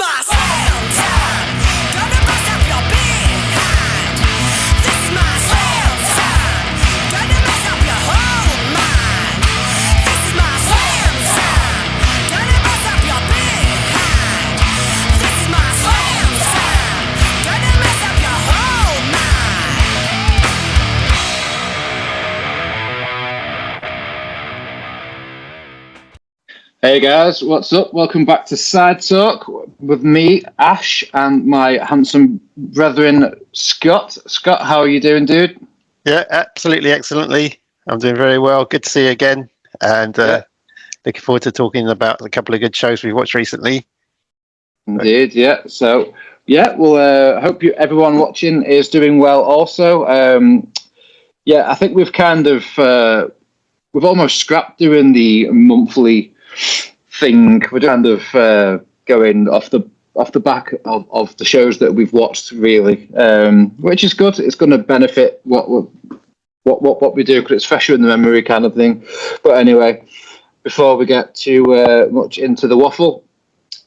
my slam time. Gonna bust up your behind. This is my slam time. Gonna mess up your whole mind. This is my slam time. Gonna bust up your behind. This is my slam time. Gonna mess up your whole mind. Hey guys, what's up? Welcome back to Side Talk with me, Ash, and my handsome brethren, Scott. Scott, how are you doing, dude? Yeah, absolutely, excellently. I'm doing very well. Good to see you again, and looking forward to talking about a couple of good shows we've watched recently. Indeed, yeah. So, yeah, well, hope everyone watching is doing well also. Yeah, I think we've kind of, we've almost scrapped doing the monthly thing. We're kind of going off the back of the shows that we've watched, really, which is good. It's going to benefit what we do because it's fresher in the memory, kind of thing. But anyway, before we get too much into the waffle,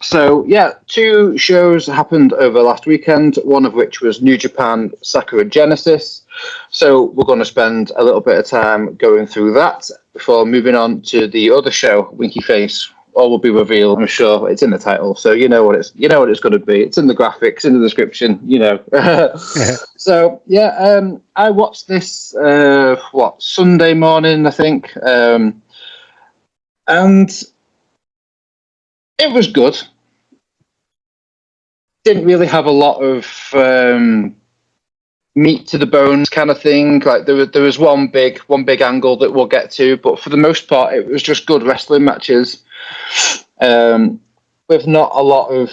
so yeah, 2 shows happened over last weekend. One of which was New Japan Sakura Genesis. So we're going to spend a little bit of time going through that before moving on to the other show, Winky Face. All will be revealed, I'm sure. It's in the title, so you know what it's going to be. It's in the graphics, in the description, you know. So yeah, I watched this Sunday morning, I think, and it was good. Didn't really have a lot of meat to the bones kind of thing. Like there was one big angle that we'll get to, but for the most part, it was just good wrestling matches, with not a lot of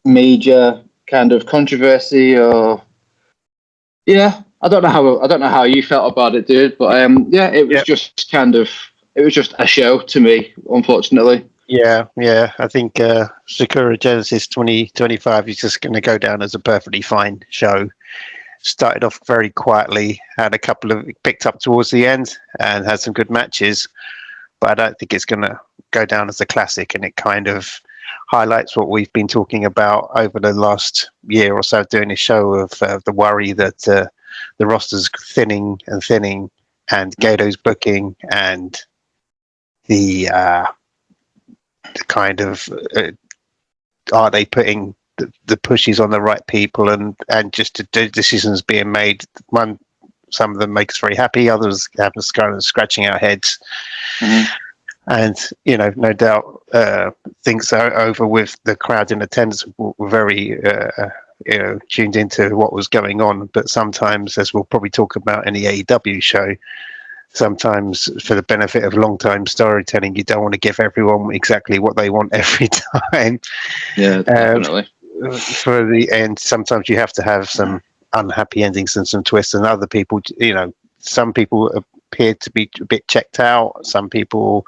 major kind of controversy or yeah. I don't know how you felt about it, dude, but yeah, it was just a show to me, unfortunately. Yeah. I think Sakura Genesis 2025 is just going to go down as a perfectly fine show. Started off very quietly, had a couple of picked up towards the end, and had some good matches. But I don't think it's going to go down as a classic, and it kind of highlights what we've been talking about over the last year or so doing this show of the worry that the roster's thinning, and Gato's booking, and the kind of are they putting the pushes on the right people and just the decisions being made. Some of them make us very happy, others have us kind of scratching our heads. And no doubt things are over with the crowd in attendance were very tuned into what was going on. But sometimes, as we'll probably talk about in the AEW show, sometimes for the benefit of long-time storytelling, you don't want to give everyone exactly what they want every time. Yeah, definitely. For the end, sometimes you have to have some unhappy endings and some twists, and other people, some people appear to be a bit checked out. Some people,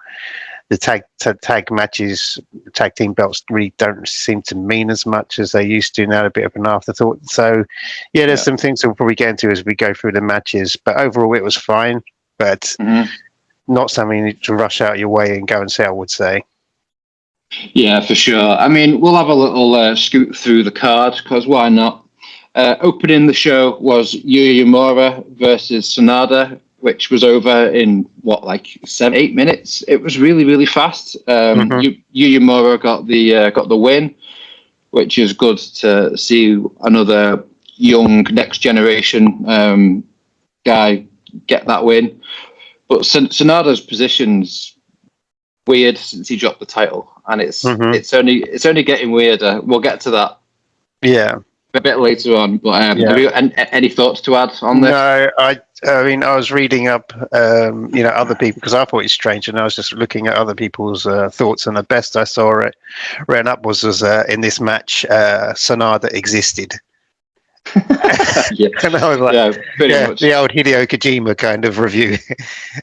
the tag matches, tag team belts really don't seem to mean as much as they used to now, a bit of an afterthought. So, yeah, there's some things we'll probably get into as we go through the matches, but overall it was fine. But not something to rush out your way and go and see, I would say. Yeah, for sure. I mean, we'll have a little scoot through the card, because why not? Opening the show was Yuya Uemura versus Sanada, which was over in, 7-8 minutes? It was really, really fast. Yuya Uemura got the win, which is good to see another young, next-generation guy get that win. But Sanada's position's weird since he dropped the title, and it's only getting weirder. We'll get to that a bit later on. But have you any thoughts to add on this? No, I mean, I was reading up other people, because I thought it's strange, and I was just looking at other people's thoughts, and the best I saw it ran up was in this match, Sanada existed. And I was like, pretty much. The old Hideo Kojima kind of review.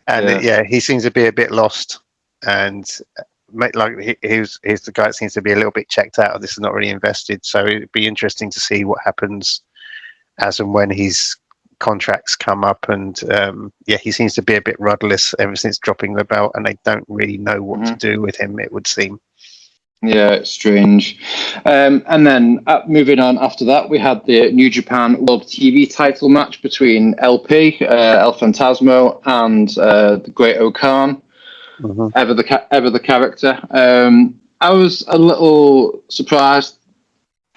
And he seems to be a bit lost, and he's the guy that seems to be a little bit checked out of this and not really invested. So it'd be interesting to see what happens as and when his contracts come up. And he seems to be a bit rudderless ever since dropping the belt, and they don't really know what to do with him, it would seem. Yeah, it's strange. And then moving on after that, we had the New Japan World TV title match between LP, El Phantasmo, and the Great Okan, ever the character. I was a little surprised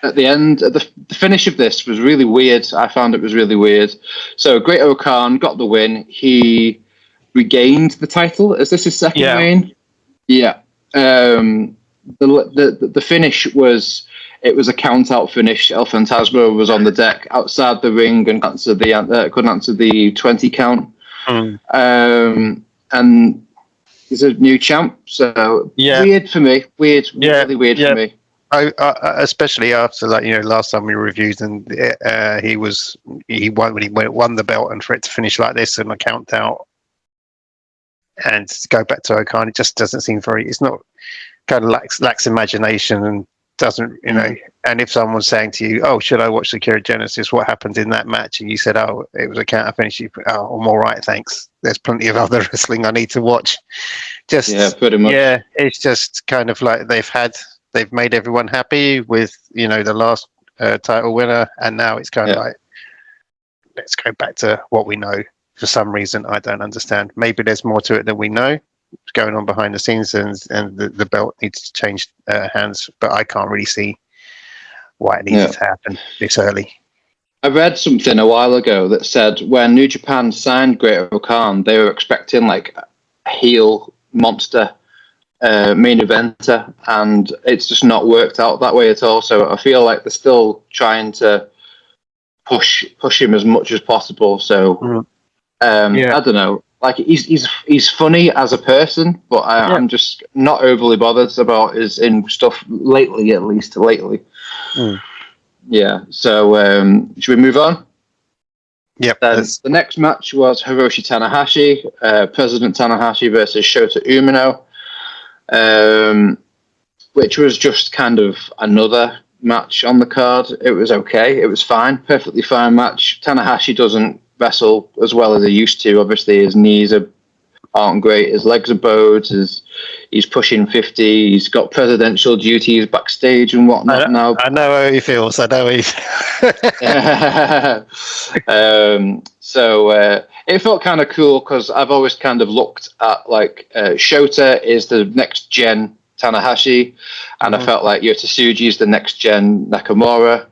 at the end. The finish of this was really weird. I found it was really weird. So Great Okan got the win. He regained the title. Is this his second reign? Yeah. The finish was a count out finish. El Phantasmo was on the deck outside the ring and couldn't answer the 20 count. And he's a new champ, so weird for me. Really weird for me. I especially after last time we reviewed, and he won when he won the belt, and for it to finish like this and a count out and to go back to Okan, it just doesn't seem very. It's not kind of lacks imagination and doesn't And if someone's saying to you, "Oh, should I watch Sakura Genesis? What happened in that match?" and you said, "Oh, it was a count out finish," "Oh, I'm all right, thanks. There's plenty of other wrestling I need to watch." Pretty much. Yeah, it's just kind of like they've made everyone happy with the last title winner, and now it's kind of like, let's go back to what we know. For some reason I don't understand. Maybe there's more to it than we know going on behind the scenes, and the belt needs to change hands, but I can't really see why it needs to happen this early. I read something a while ago that said when New Japan signed Great Okan, they were expecting like a heel monster main eventer, and it's just not worked out that way at all. So I feel like they're still trying to push him as much as possible. So I don't know. Like he's funny as a person, but I'm just not overly bothered about his in stuff lately. At least lately. Yeah. So should we move on? Yep. The next match was Hiroshi Tanahashi, President Tanahashi versus Shota Umino. Which was just kind of another match on the card. It was okay. It was fine. Perfectly fine match. Tanahashi doesn't wrestle as well as he used to. Obviously, his knees aren't great. His legs are bowed. He's pushing 50. He's got presidential duties backstage and whatnot now. I know how he feels. So it felt kind of cool because I've always kind of looked at like Shota is the next gen Tanahashi, and I felt like Yota Tsuji is the next gen Nakamura,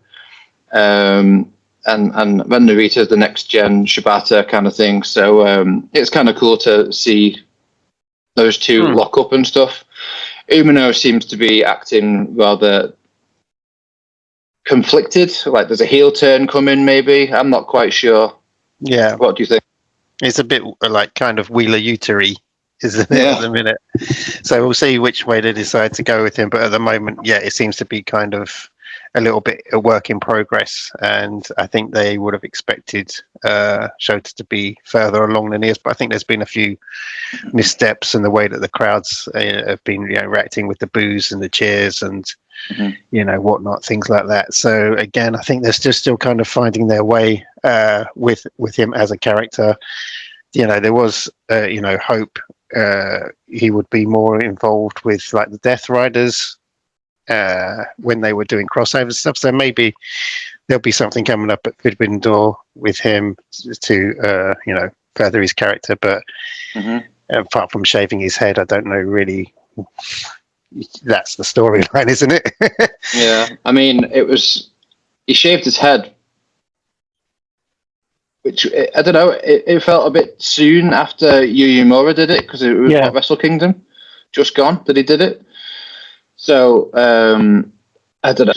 and Ren Narita is the next gen Shibata kind of thing. So it's kind of cool to see those two lock up and stuff. Umino seems to be acting rather conflicted, like there's a heel turn coming maybe. I'm not quite sure. Yeah. What do you think? It's a bit like kind of Wheeler Uteri, isn't it, at the minute? So we'll see which way they decide to go with him. But at the moment, it seems to be kind of a little bit a work in progress. And I think they would have expected Shota to be further along than he is. But I think there's been a few missteps in the way that the crowds have been reacting with the boos and the cheers and whatnot, things like that. So again, I think they're just still kind of finding their way with him as a character. There was hope he would be more involved with like the Death Riders when they were doing crossover stuff. So maybe there'll be something coming up at Forbidden Door with him to further his character. But apart from shaving his head, I don't know really. That's the storyline, isn't it? Yeah, I mean, he shaved his head, which I don't know. It felt a bit soon after Yu Uemura did it because it was Wrestle Kingdom, just gone that he did it. So I don't know.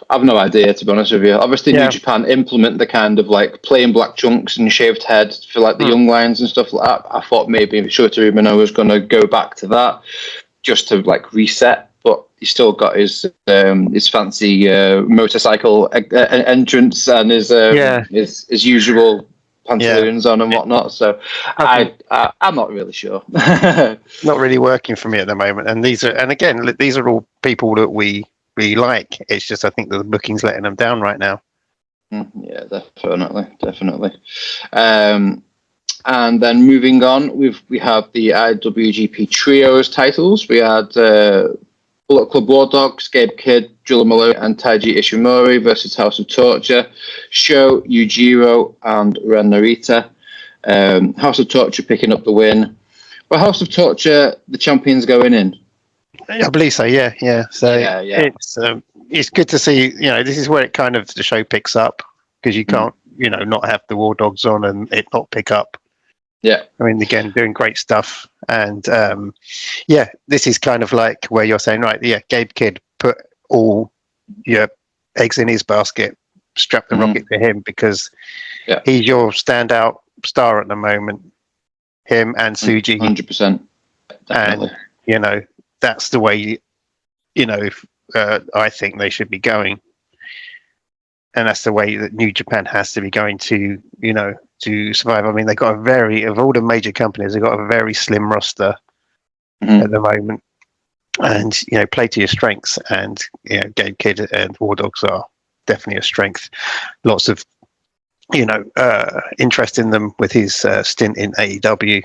I've no idea, to be honest with you. Obviously, New Japan implement the kind of like plain black chunks and shaved head for like the young lions and stuff like that. I thought maybe Shota Umino was going to go back to that just to like reset, but he's still got his fancy motorcycle entrance and his usual pantaloons on and whatnot. So I'm not really sure. Not really working for me at the moment. And these are all people that we like. It's just I think the booking's letting them down right now. Yeah, definitely. And then moving on, we have the IWGP Trios titles. We had Bullet Club War Dogs, Gabe Kidd, Drilla Malone, and Taiji Ishimori versus House of Torture, Sho, Yujiro, and Ren Narita. House of Torture picking up the win. Well, House of Torture, the champions going in. I believe so. Yeah. So it's good to see. This is where it kind of the show picks up, because you can't not have the War Dogs on and it not pick up. Yeah, I mean, again, doing great stuff, and this is kind of like where you're saying, right? Yeah, Gabe Kidd, put all your eggs in his basket, strap the rocket to him, because he's your standout star at the moment. Him and Suji, 100%, definitely. And that's the way I think they should be going, and that's the way that New Japan has to be going to to survive. I mean, they got of all the major companies, they've got a very slim roster at the moment, and play to your strengths. And Gabe Kidd and War Dogs are definitely a strength. Lots of interest in them with his stint in AEW,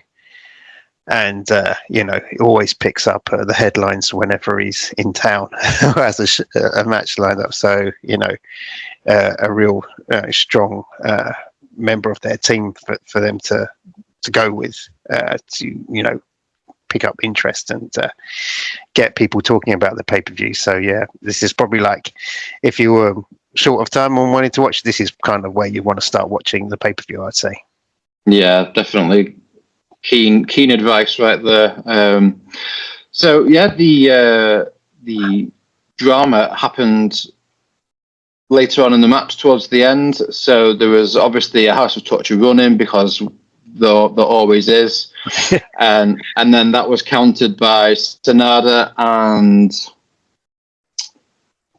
and he always picks up the headlines whenever he's in town or has a match lined up. So a real strong member of their team for them to go with, to pick up interest and get people talking about the pay-per-view. So this is probably like, if you were short of time and wanted to watch, this is kind of where you want to start watching the pay-per-view, I'd say. Yeah, definitely keen advice right there. The drama happened later on in the match towards the end. So there was obviously a House of Torture run-in, because there always is. and then that was countered by Sanada and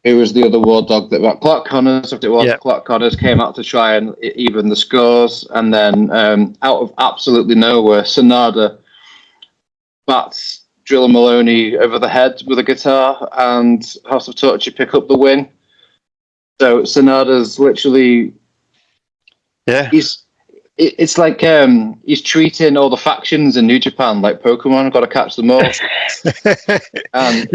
who was the other War Dog that Clark Connors, if it was. Clark Connors came out to try and even the scores, and then out of absolutely nowhere, Sanada bats Drilla Maloney over the head with a guitar, and House of Torture pick up the win. So Sanada's literally, it's like he's treating all the factions in New Japan like Pokemon, got to catch them all. And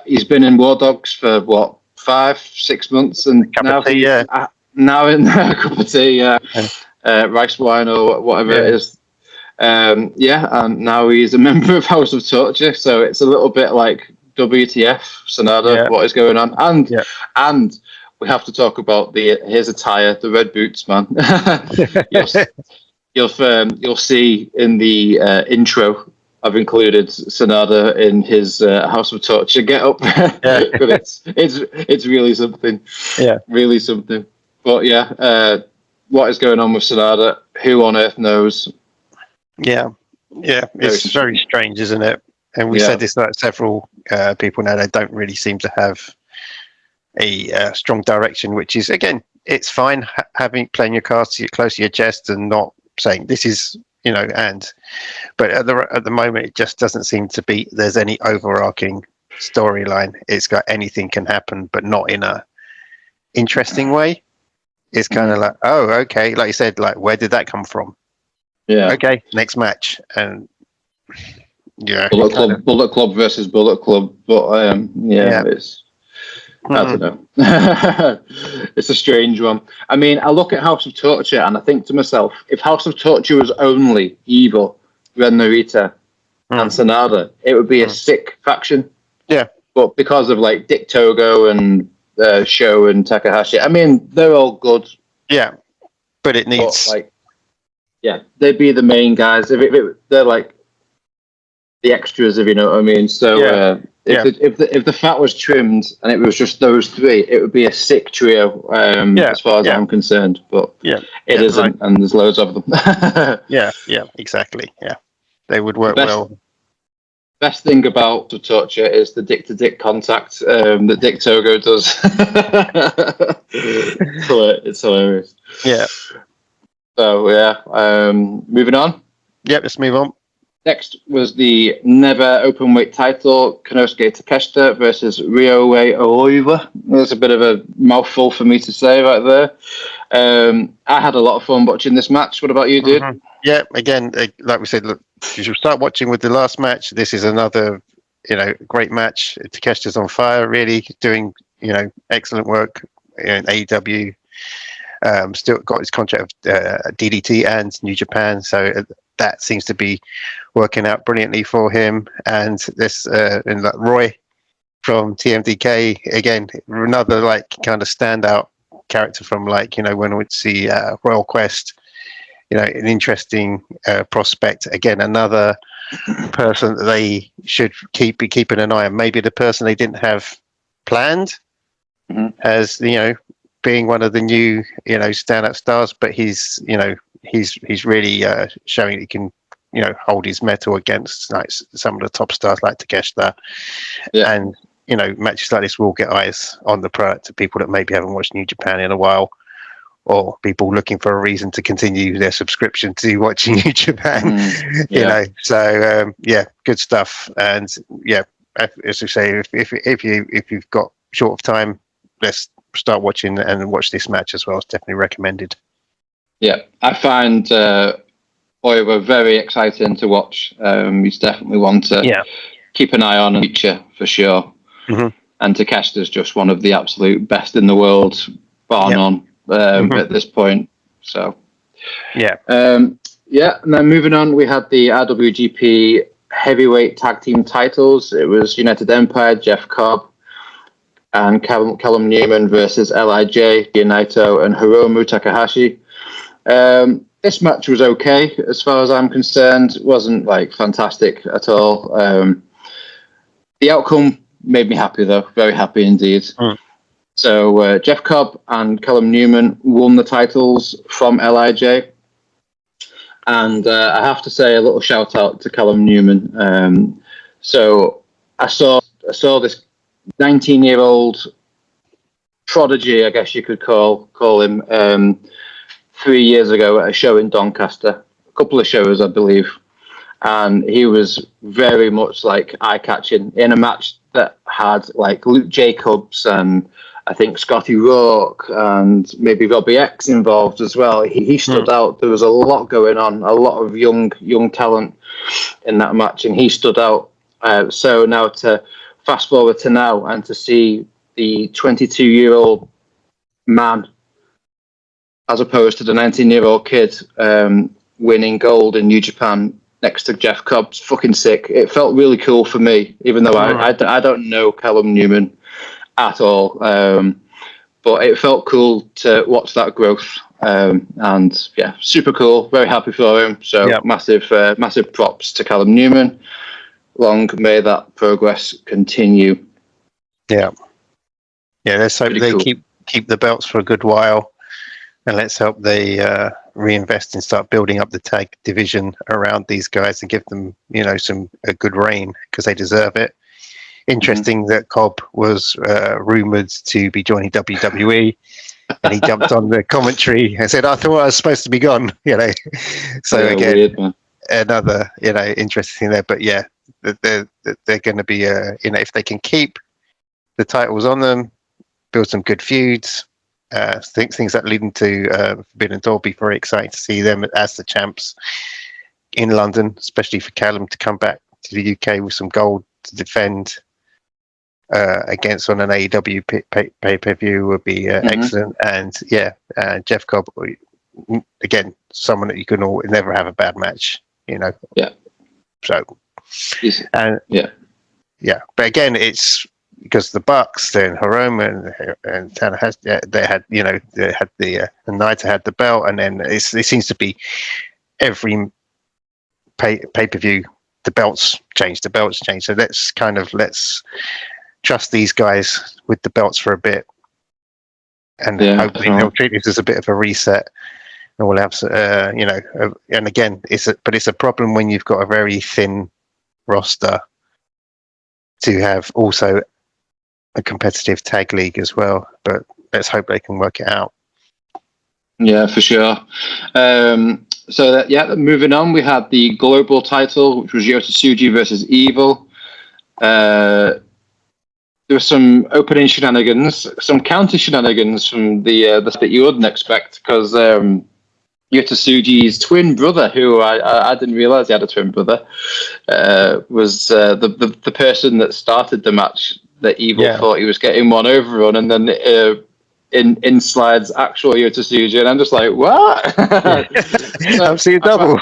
he's been in War Dogs for what, 5-6 months, and now in a cup of tea, rice wine or whatever it is. And now he's a member of House of Torture. So it's a little bit like, WTF, Sanada, what is going on? And we have to talk about his attire, the red boots, man. You'll see in the intro, I've included Sanada in his House of Torture get up, but it's really something. Yeah, really something. But what is going on with Sanada? Who on earth knows? Yeah, it's very strange, isn't it? And we said this like several people now. They don't really seem to have a strong direction, which is, again, it's fine playing your cards close to your chest and not saying this is, but at the moment it just doesn't seem to be. There's any overarching storyline. It's got anything can happen, but not in a interesting way. It's kind of like, oh, okay, like you said, like where did that come from? Yeah. Okay, next match, and. Yeah, Bullet Club versus Bullet Club, but it's I don't know. It's a strange one. I mean, I look at House of Torture and I think to myself, if House of Torture was only Evil, Ren Narita, and Sanada, it would be a sick faction. Yeah, but because of like Dick Togo and Sho and Takahashi, I mean, they're all good. Yeah, but it needs they'd be the main guys. If they're like the extras, if you know what I mean. So if the fat was trimmed and it was just those three, it would be a sick trio, as far as I'm concerned. But it isn't, and there's loads of them. Exactly. Yeah, they would work well. Best thing about the Torture is the dick-to-dick contact that Dick Togo does. It's hilarious. Yeah. So moving on. Let's move on. Next was the never openweight title, Konosuke Takeshita versus Ryohei Oiwa. That's a bit of a mouthful for me to say right there. I had a lot of fun watching this match. What about you, dude? Mm-hmm. Yeah, again, like we said, look, you should start watching with the last match. This is another, great match. Takeshita's on fire, really doing, excellent work in AEW. Still got his contract with DDT and New Japan, so that seems to be working out brilliantly for him. And this, and like Roy from TMDK, again, another kind of standout character from when we'd see Royal Quest. An interesting prospect. Again, another person that they should be keeping an eye on. Maybe the person they didn't have planned as being one of the new standout stars, but he's really showing he can hold his mettle against some of the top stars like Takeshita. Yeah. And matches like this will get eyes on the product to people that maybe haven't watched New Japan in a while, or people looking for a reason to continue their subscription to watching New Japan. So good stuff. And as we say, if you've got short of time, let's start watching and watch this match as well. It's definitely recommended. Yeah, I find Oiwa very exciting to watch. He's definitely one to keep an eye on in the future for sure. Mm-hmm. And Takeshita's just one of the absolute best in the world, bar none. At this point, so and then moving on, we had the RWGP heavyweight tag team titles. It was United Empire, Jeff Cobb and Callum Newman versus LIJ, Naito and Hiromu Takahashi. This match was okay as far as I'm concerned. It wasn't fantastic at all. The outcome made me happy though, very happy indeed. So Jeff Cobb and Callum Newman won the titles from LIJ. And I have to say a little shout out to Callum Newman. So I saw this 19-year-old prodigy, I guess you could call him, 3 years ago at a show in Doncaster. A couple of shows, I believe. And he was very much eye-catching in a match that had Luke Jacobs and I think Scotty Rourke and maybe Robbie X involved as well. He stood out. There was a lot going on, a lot of young talent in that match, and he stood out. So now to fast forward to now and to see the 22-year-old man as opposed to the 19-year-old kid winning gold in New Japan next to Jeff Cobb's fucking sick. It felt really cool for me, even though I don't know Callum Newman at all, but it felt cool to watch that growth, and super cool. Very happy for him. So massive props to Callum Newman. Long may that progress continue. Let's hope they keep the belts for a good while, and let's hope they reinvest and start building up the tag division around these guys and give them a good reign, because they deserve it. Interesting that Cobb was rumoured to be joining WWE, and he jumped on the commentary and said, "I thought I was supposed to be gone." So again, weird, another interesting thing there. But they're going to be if they can keep the titles on them, build some good feuds. Things that lead into Forbidden Door, be very exciting to see them as the champs in London, especially for Callum to come back to the UK with some gold to defend against on an AEW pay-per-view would be excellent. And Jeff Cobb, again, someone that you can never have a bad match, So, but again, it's because the Bucks, then Hiromu and Tanahashi, they had the Naito had the belt, and then it seems to be every pay-per-view the belts change. So let's trust these guys with the belts for a bit, and hopefully they'll treat this as a bit of a reset, and we'll have and again it's a problem when you've got a very thin roster to have also a competitive tag league as well, but let's hope they can work it out. Yeah, for sure. So that moving on, we had the global title, which was Yota Tsuji versus Evil. There were some opening shenanigans, some counter shenanigans from the that you wouldn't expect, because Yota Tsuji's twin brother, who I didn't realize he had a twin brother, was the person that started the match. That Evil thought he was getting one over on, and then in slides actual Yota Tsuji, and I'm just like, what? I've seen double.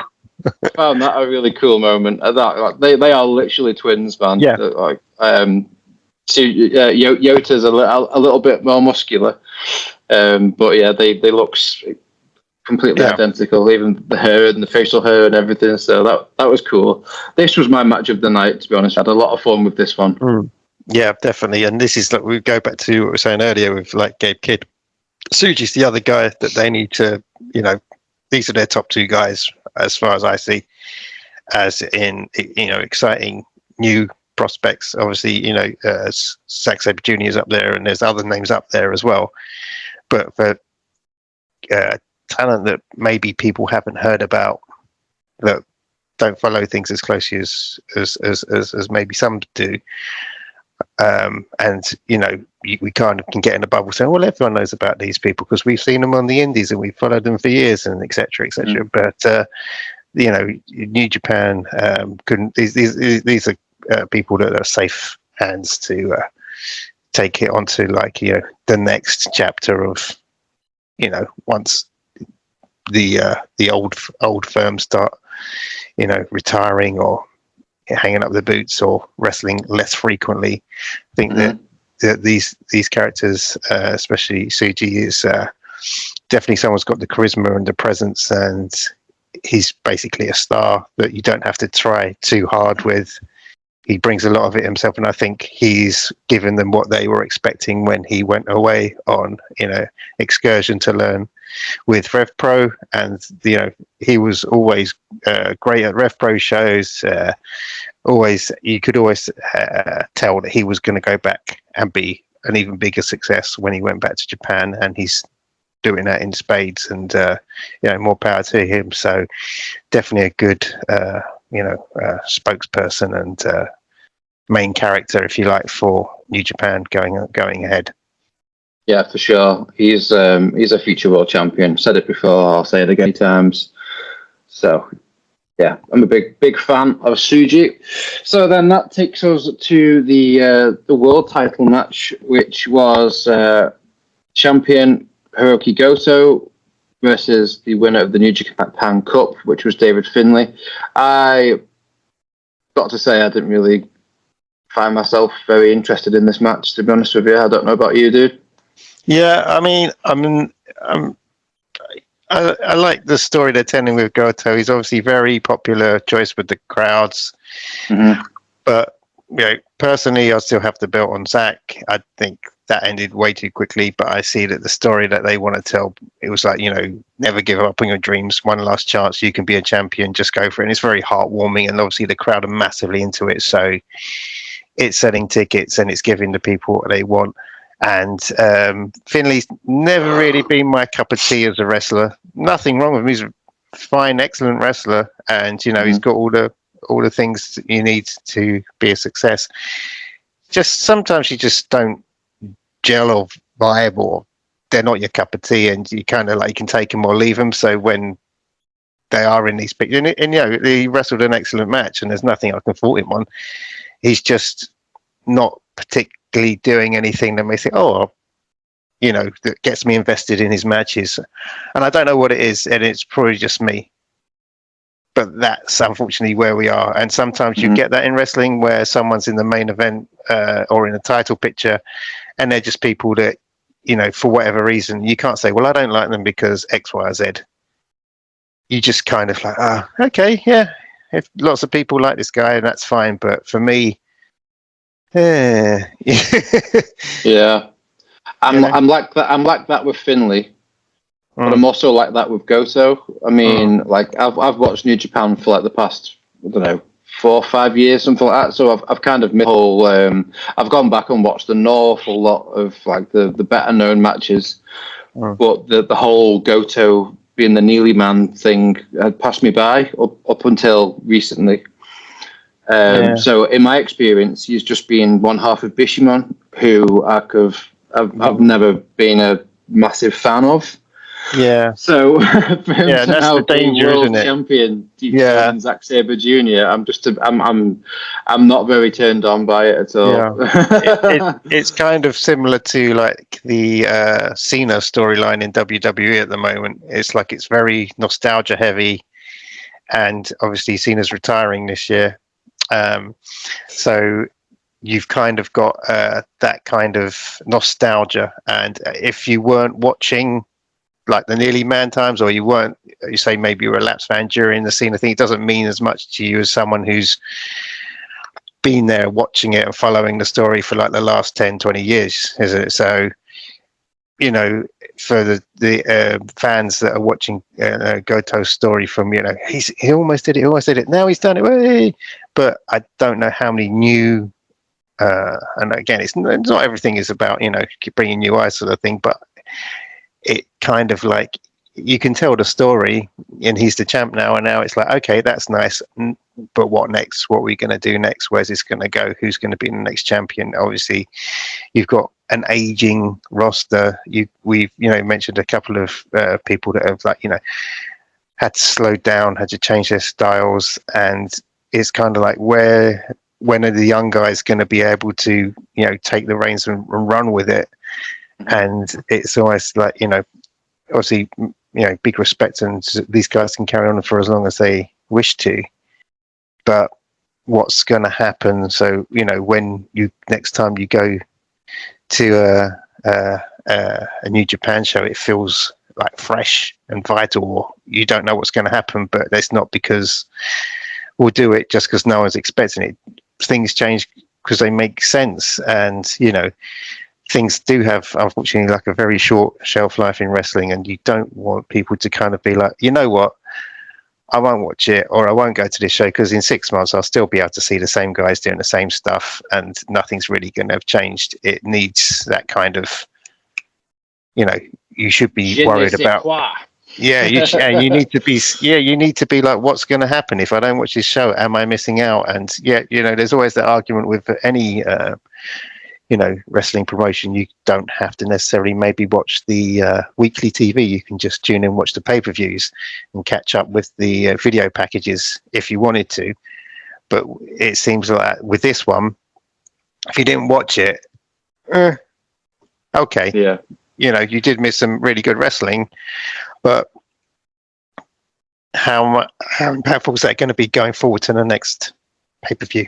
I found that a really cool moment. They are literally twins, man. Yeah. Yota's a little bit more muscular, but yeah, they look completely identical, even the hair and the facial hair and everything. So that was cool. This was my match of the night, to be honest. I had a lot of fun with this one. Yeah, definitely. And this is like, we go back to what we were saying earlier with like Gabe Kidd. Tsuji's the other guy that they need to, these are their top two guys as far as I see, as in, exciting new prospects. Obviously, Zack Sabre Jr. is up there, and there's other names up there as well. But for talent that maybe people haven't heard about, that don't follow things as closely as maybe some do. And we kind of can get in a bubble saying, well, everyone knows about these people because we've seen them on the indies and we've followed them for years, and etc. But New Japan couldn't. These are people that are safe hands to take it onto the next chapter of once the old firms start retiring or hanging up the boots or wrestling less frequently. I think that these characters, especially Tsuji, is definitely someone's got the charisma and the presence, and he's basically a star that you don't have to try too hard with. He brings a lot of it himself, and I think he's given them what they were expecting when he went away on excursion to learn with Rev Pro, and he was always great at Rev Pro shows. You could always tell that he was going to go back and be an even bigger success when he went back to Japan, and he's doing that in spades. And more power to him. So definitely a good spokesperson and main character, if you like, for New Japan going ahead. Yeah, for sure. He's a future world champion. Said it before, I'll say it again times. So yeah, I'm a big fan of Tsuji. So then that takes us to the world title match, which was champion Hiroki Goto versus the winner of the New Japan Cup, which was David Finlay. I got to say I didn't really find myself very interested in this match, to be honest with you. I don't know about you, dude. Yeah, I like the story they're telling with Goto. He's obviously very popular choice with the crowds. But personally, I still have the belt on Zack. I think that ended way too quickly, but I see that the story that they want to tell, it was like, never give up on your dreams. One last chance, you can be a champion, just go for it. And it's very heartwarming, and obviously the crowd are massively into it. So it's selling tickets and it's giving the people what they want. And Finley's never really been my cup of tea as a wrestler. Nothing wrong with him. He's a fine, excellent wrestler, and he's got all the things that you need to be a success. Just sometimes you just don't gel or vibe, or they're not your cup of tea, and you kind of you can take them or leave them. So when they are in these pictures, and he wrestled an excellent match, and there's nothing I can fault him on. He's just not particularly doing anything that makes it, that gets me invested in his matches. And I don't know what it is, and it's probably just me. But that's unfortunately where we are. And sometimes you get that in wrestling where someone's in the main event or in a title picture, and they're just people that, for whatever reason, you can't say, well, I don't like them because X, Y, or Z. You just kind of okay, yeah. If lots of people like this guy, and that's fine. But for me, yeah, I'm like that. I'm like that with Finlay, but I'm also like that with Goto. I mean, I've watched New Japan for the past 4 or 5 years, something like that. So I've kind of missed the whole. I've gone back and watched an awful lot of the better known matches, but the whole Goto being the Neely man thing had passed me by up until recently. So in my experience, he's just been one half of Bishamon, who I've never been a massive fan of. Yeah. So for him to that's now the be danger, world isn't it? champion, Zack Sabre Jr., I'm not very turned on by it at all. Yeah. It's kind of similar to like the Cena storyline in WWE at the moment. It's like it's very nostalgia heavy, and obviously Cena's retiring this year. So you've kind of got that kind of nostalgia, and if you weren't watching like the Nearly Man times, or you say maybe you were a Laps fan during the Cena thing, it doesn't mean as much to you as someone who's been there watching it and following the story for like the last 10, 20 years, is it? So, you know, for the fans that are watching Goto's story from, you know, he almost did it, now he's done it, hey! But I don't know how many new, and again, it's not everything is about, you know, bringing new eyes to the thing, but it kind of like, you can tell the story and he's the champ now, and now it's like, okay, that's nice, but what next? What are we going to do next? Where's this going to go? Who's going to be the next champion? Obviously you've got an aging roster. We've mentioned a couple of people that have, like, you know, had to slow down, had to change their styles, and it's kind of like, when are the young guys going to be able to, you know, take the reins and run with it? And it's almost like, you know, obviously, you know, big respect, and these guys can carry on for as long as they wish to. But what's going to happen? So, you know, when you next time you go to a New Japan show, it feels like fresh and vital. You don't know what's going to happen, but that's not because we'll do it just because no one's expecting it. Things change because they make sense, and you know, things do have, unfortunately, like a very short shelf life in wrestling, and you don't want people to kind of be like, you know what, I won't watch it, or I won't go to this show because in 6 months I'll still be able to see the same guys doing the same stuff and nothing's really going to have changed. It needs that kind of, you know, you should be worried about. Yeah, you need to be. Yeah, you need to be like, what's going to happen if I don't watch this show? Am I missing out? And yeah, you know, there's always that argument with any you know, wrestling promotion. You don't have to necessarily maybe watch the weekly TV. You can just tune in, watch the pay-per-views, and catch up with the video packages if you wanted to. But it seems like with this one, if you didn't watch it, okay, yeah, you know, you did miss some really good wrestling, but how impactful is that going to be going forward to the next pay-per-view?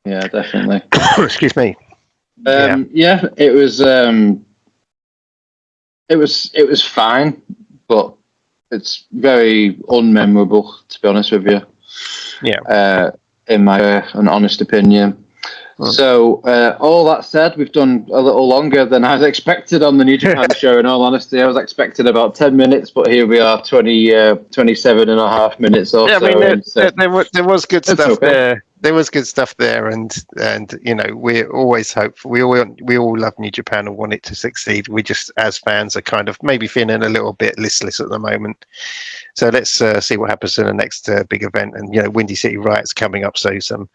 Yeah, definitely. Excuse me. Yeah, it was fine, but it's very unmemorable, to be honest with you. Yeah. In my an honest opinion. So all that said, we've done a little longer than I was expected on the New Japan show. In all honesty, I was expecting about 10 minutes, but here we are, 27 and a half minutes or so. I mean, there was good stuff there. There was good stuff there, and you know, we always hope, we all love New Japan and want it to succeed. We just, as fans, are kind of maybe feeling a little bit listless at the moment. So let's see what happens in the next big event. And you know, Windy City Riot's coming up, so some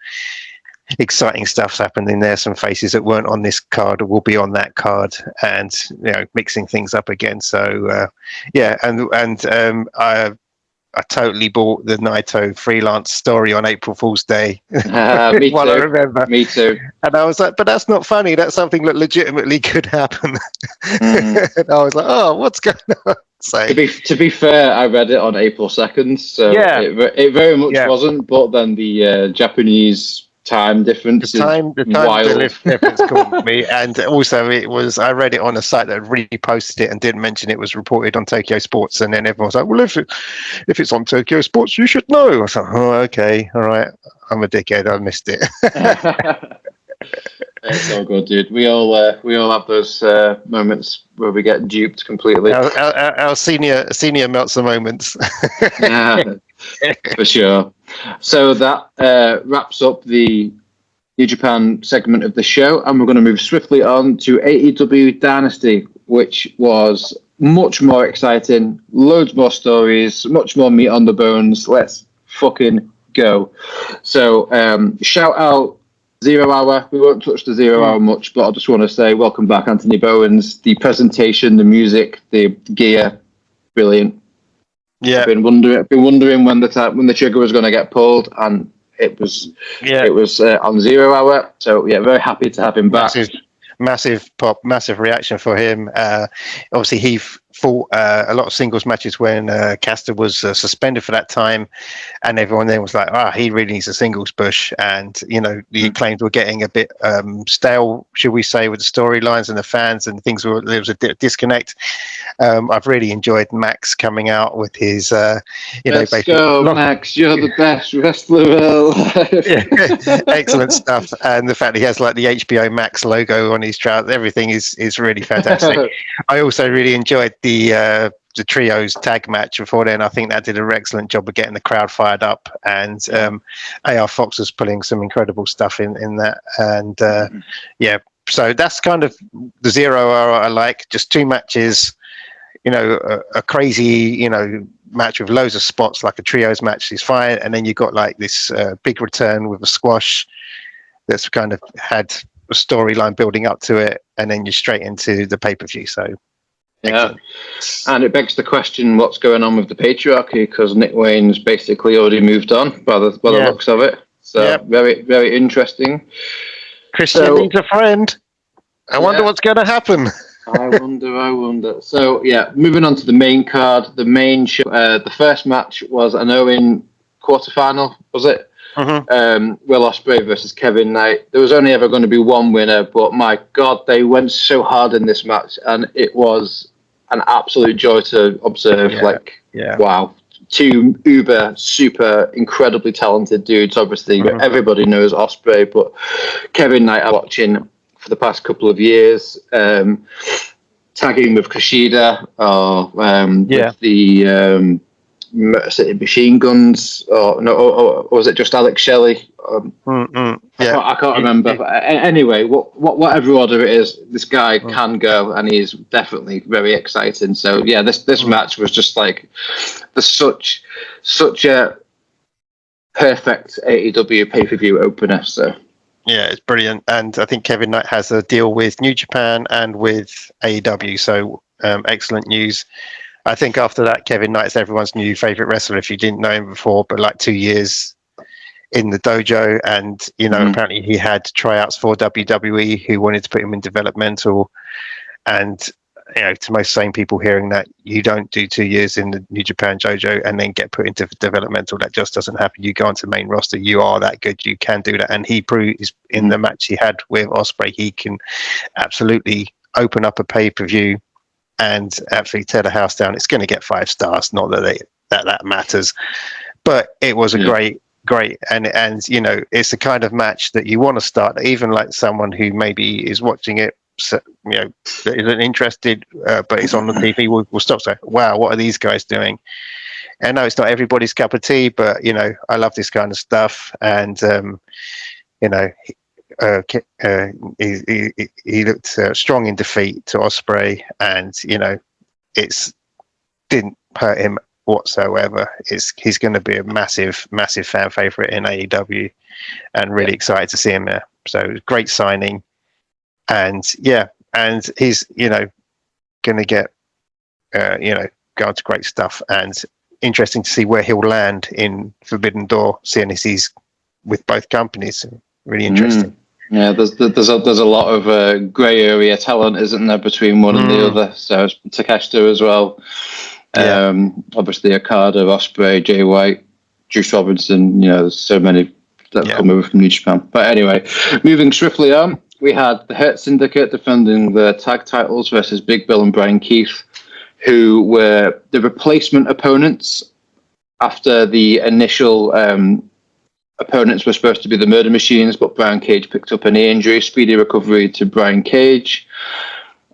exciting stuff's happening there. Some faces that weren't on this card will be on that card, and you know, mixing things up again. So yeah, and I totally bought the Naito freelance story on April Fool's Day. Me While too. I remember. Me too. And I was like, but that's not funny. That's something that legitimately could happen. And I was like, oh, what's going on? So, to be fair, I read it on April 2nd, so yeah, it very much wasn't. But then the Japanese time difference is wild. difference caught me, and also it was, I read it on a site that reposted it and didn't mention it was reported on Tokyo Sports, and then everyone was like, well, if it's on Tokyo Sports, you should know. I was like, oh, okay, all right, I'm a dickhead, I missed it. It's all good, dude. We all have those moments where we get duped completely. Our senior Meltzer moments. Yeah, for sure. So that wraps up the New Japan segment of the show, and we're going to move swiftly on to AEW Dynasty, which was much more exciting, loads more stories, much more meat on the bones. Let's fucking go. So shout out 0 Hour. We won't touch the 0 Hour much, but I just want to say welcome back, Anthony Bowens. The presentation, the music, the gear, brilliant. Yeah, I've been wondering when the trigger was going to get pulled, and it was on 0 Hour. So yeah, very happy to have him back. Massive pop, massive reaction for him. Obviously, he fought a lot of singles matches when Caster was suspended for that time, and everyone then was like, he really needs a singles push. And, you know, the claims were getting a bit stale, should we say, with the storylines and the fans, and there was a disconnect. I've really enjoyed Max coming out with his, Let's go, Max, you're the best wrestler alive. Excellent stuff. And the fact that he has like the HBO Max logo on his trousers, everything is really fantastic. I also really enjoyed the trios tag match before then. I think that did an excellent job of getting the crowd fired up, and AR Fox was putting some incredible stuff in that. And so that's kind of the 0 Hour I like. Just 2 matches, you know, a crazy, you know, match with loads of spots, like a trios match is fine, and then you got like this big return with a squash that's kind of had a storyline building up to it, and then you're straight into the pay-per-view. So yeah, and it begs the question, what's going on with the patriarchy, because Nick Wayne's basically already moved on by the looks of it. So very, very interesting. Christian needs a friend. I wonder what's going to happen. I wonder. So yeah, moving on to the main card, the main show. The first match was an Owen quarterfinal, was it? Will Ospreay versus Kevin Knight. There was only ever going to be one winner, but my God, they went so hard in this match, and it was an absolute joy to observe. Wow. 2 uber, super, incredibly talented dudes. Obviously, everybody knows Ospreay, but Kevin Knight I'm watching for the past couple of years, tagging with Kushida, or with the Motor City Machine Guns, or was it just Alex Shelley? I can't remember. But anyway, whatever order it is, this guy can go, and he's definitely very exciting. So yeah, this match was just like such a perfect AEW pay-per-view opener. So yeah, it's brilliant, and I think Kevin Knight has a deal with New Japan and with AEW. So excellent news. I think after that, Kevin Knight's everyone's new favorite wrestler if you didn't know him before, but like 2 years in the dojo, and you know, apparently he had tryouts for WWE who wanted to put him in developmental, and you know, to most sane people hearing that, you don't do 2 years in the New Japan dojo and then get put into developmental. That just doesn't happen. You go onto the main roster, you are that good, you can do that. And he proved in the match he had with Ospreay, he can absolutely open up a pay-per-view and absolutely tear the house down. It's going to get 5 stars. Not that that matters, but it was a great, and you know, it's the kind of match that you want to start. Even like someone who maybe is watching it, you know, isn't interested, but it's on the TV, will stop saying, "Wow, what are these guys doing?" And no, it's not everybody's cup of tea, but you know, I love this kind of stuff, and you know. He looked strong in defeat to Ospreay, and you know, it's didn't hurt him whatsoever. He's going to be a massive fan favorite in AEW, and really excited to see him there. So great signing, and he's, you know, going to get you know, go on to great stuff, and interesting to see where he'll land in Forbidden Door, seeing as he's with both companies. Really interesting. Yeah, there's a lot of grey area talent, isn't there, between one and the other? So Takeshita as well. Obviously Okada, Ospreay, Jay White, Juice Robinson. You know, there's so many that come over from New Japan. But anyway, moving swiftly on, we had the Hurt Syndicate defending the tag titles versus Big Bill and Brian Keith, who were the replacement opponents after the initial opponents were supposed to be the Murder Machines, but Brian Cage picked up a knee injury. Speedy recovery to Brian Cage.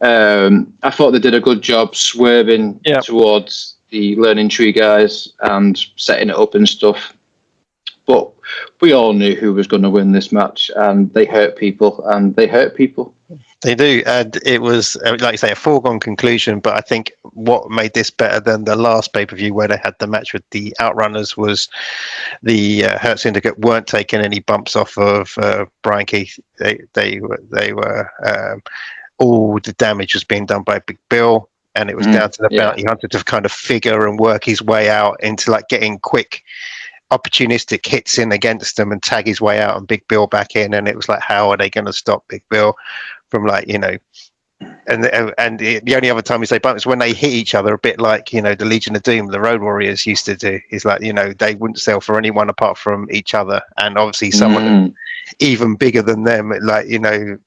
I thought they did a good job swerving towards the Learning Tree guys and setting it up and stuff. But we all knew who was going to win this match, and they hurt people, They do, and it was, like you say, a foregone conclusion. But I think what made this better than the last pay-per-view where they had the match with the Outrunners was the Hurt Syndicate weren't taking any bumps off of Brian Keith. They were all the damage was being done by Big Bill, and it was down to the bounty hunter to kind of figure and work his way out into like getting quick opportunistic hits in against them and tag his way out and Big Bill back in. And it was like, how are they going to stop Big Bill from, like, you know, and the only other time we say bump is when they hit each other, a bit like, you know, the Legion of Doom, the Road Warriors used to do. Is like, you know, they wouldn't sell for anyone apart from each other, and obviously someone even bigger than them, like, you know,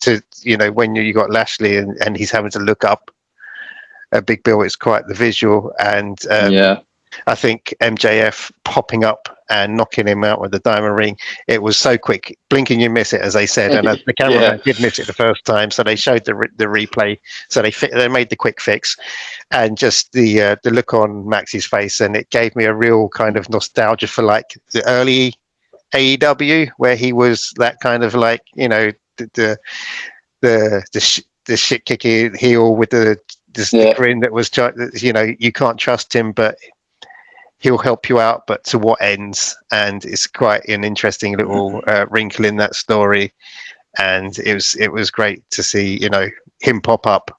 to, you know, when you got Lashley and he's having to look up at Big Bill, it's quite the visual. And I think MJF popping up and knocking him out with the diamond ring, it was so quick, blink and you miss it, as they said. And the cameraman did miss it the first time, so they showed the replay, so they made the quick fix, and just the look on Max's face, and it gave me a real kind of nostalgia for like the early AEW, where he was that kind of like, you know, the shit kicking heel with the grin that was, you know, you can't trust him, but he'll help you out, but to what ends? And it's quite an interesting little wrinkle in that story. And it was great to see, you know, him pop up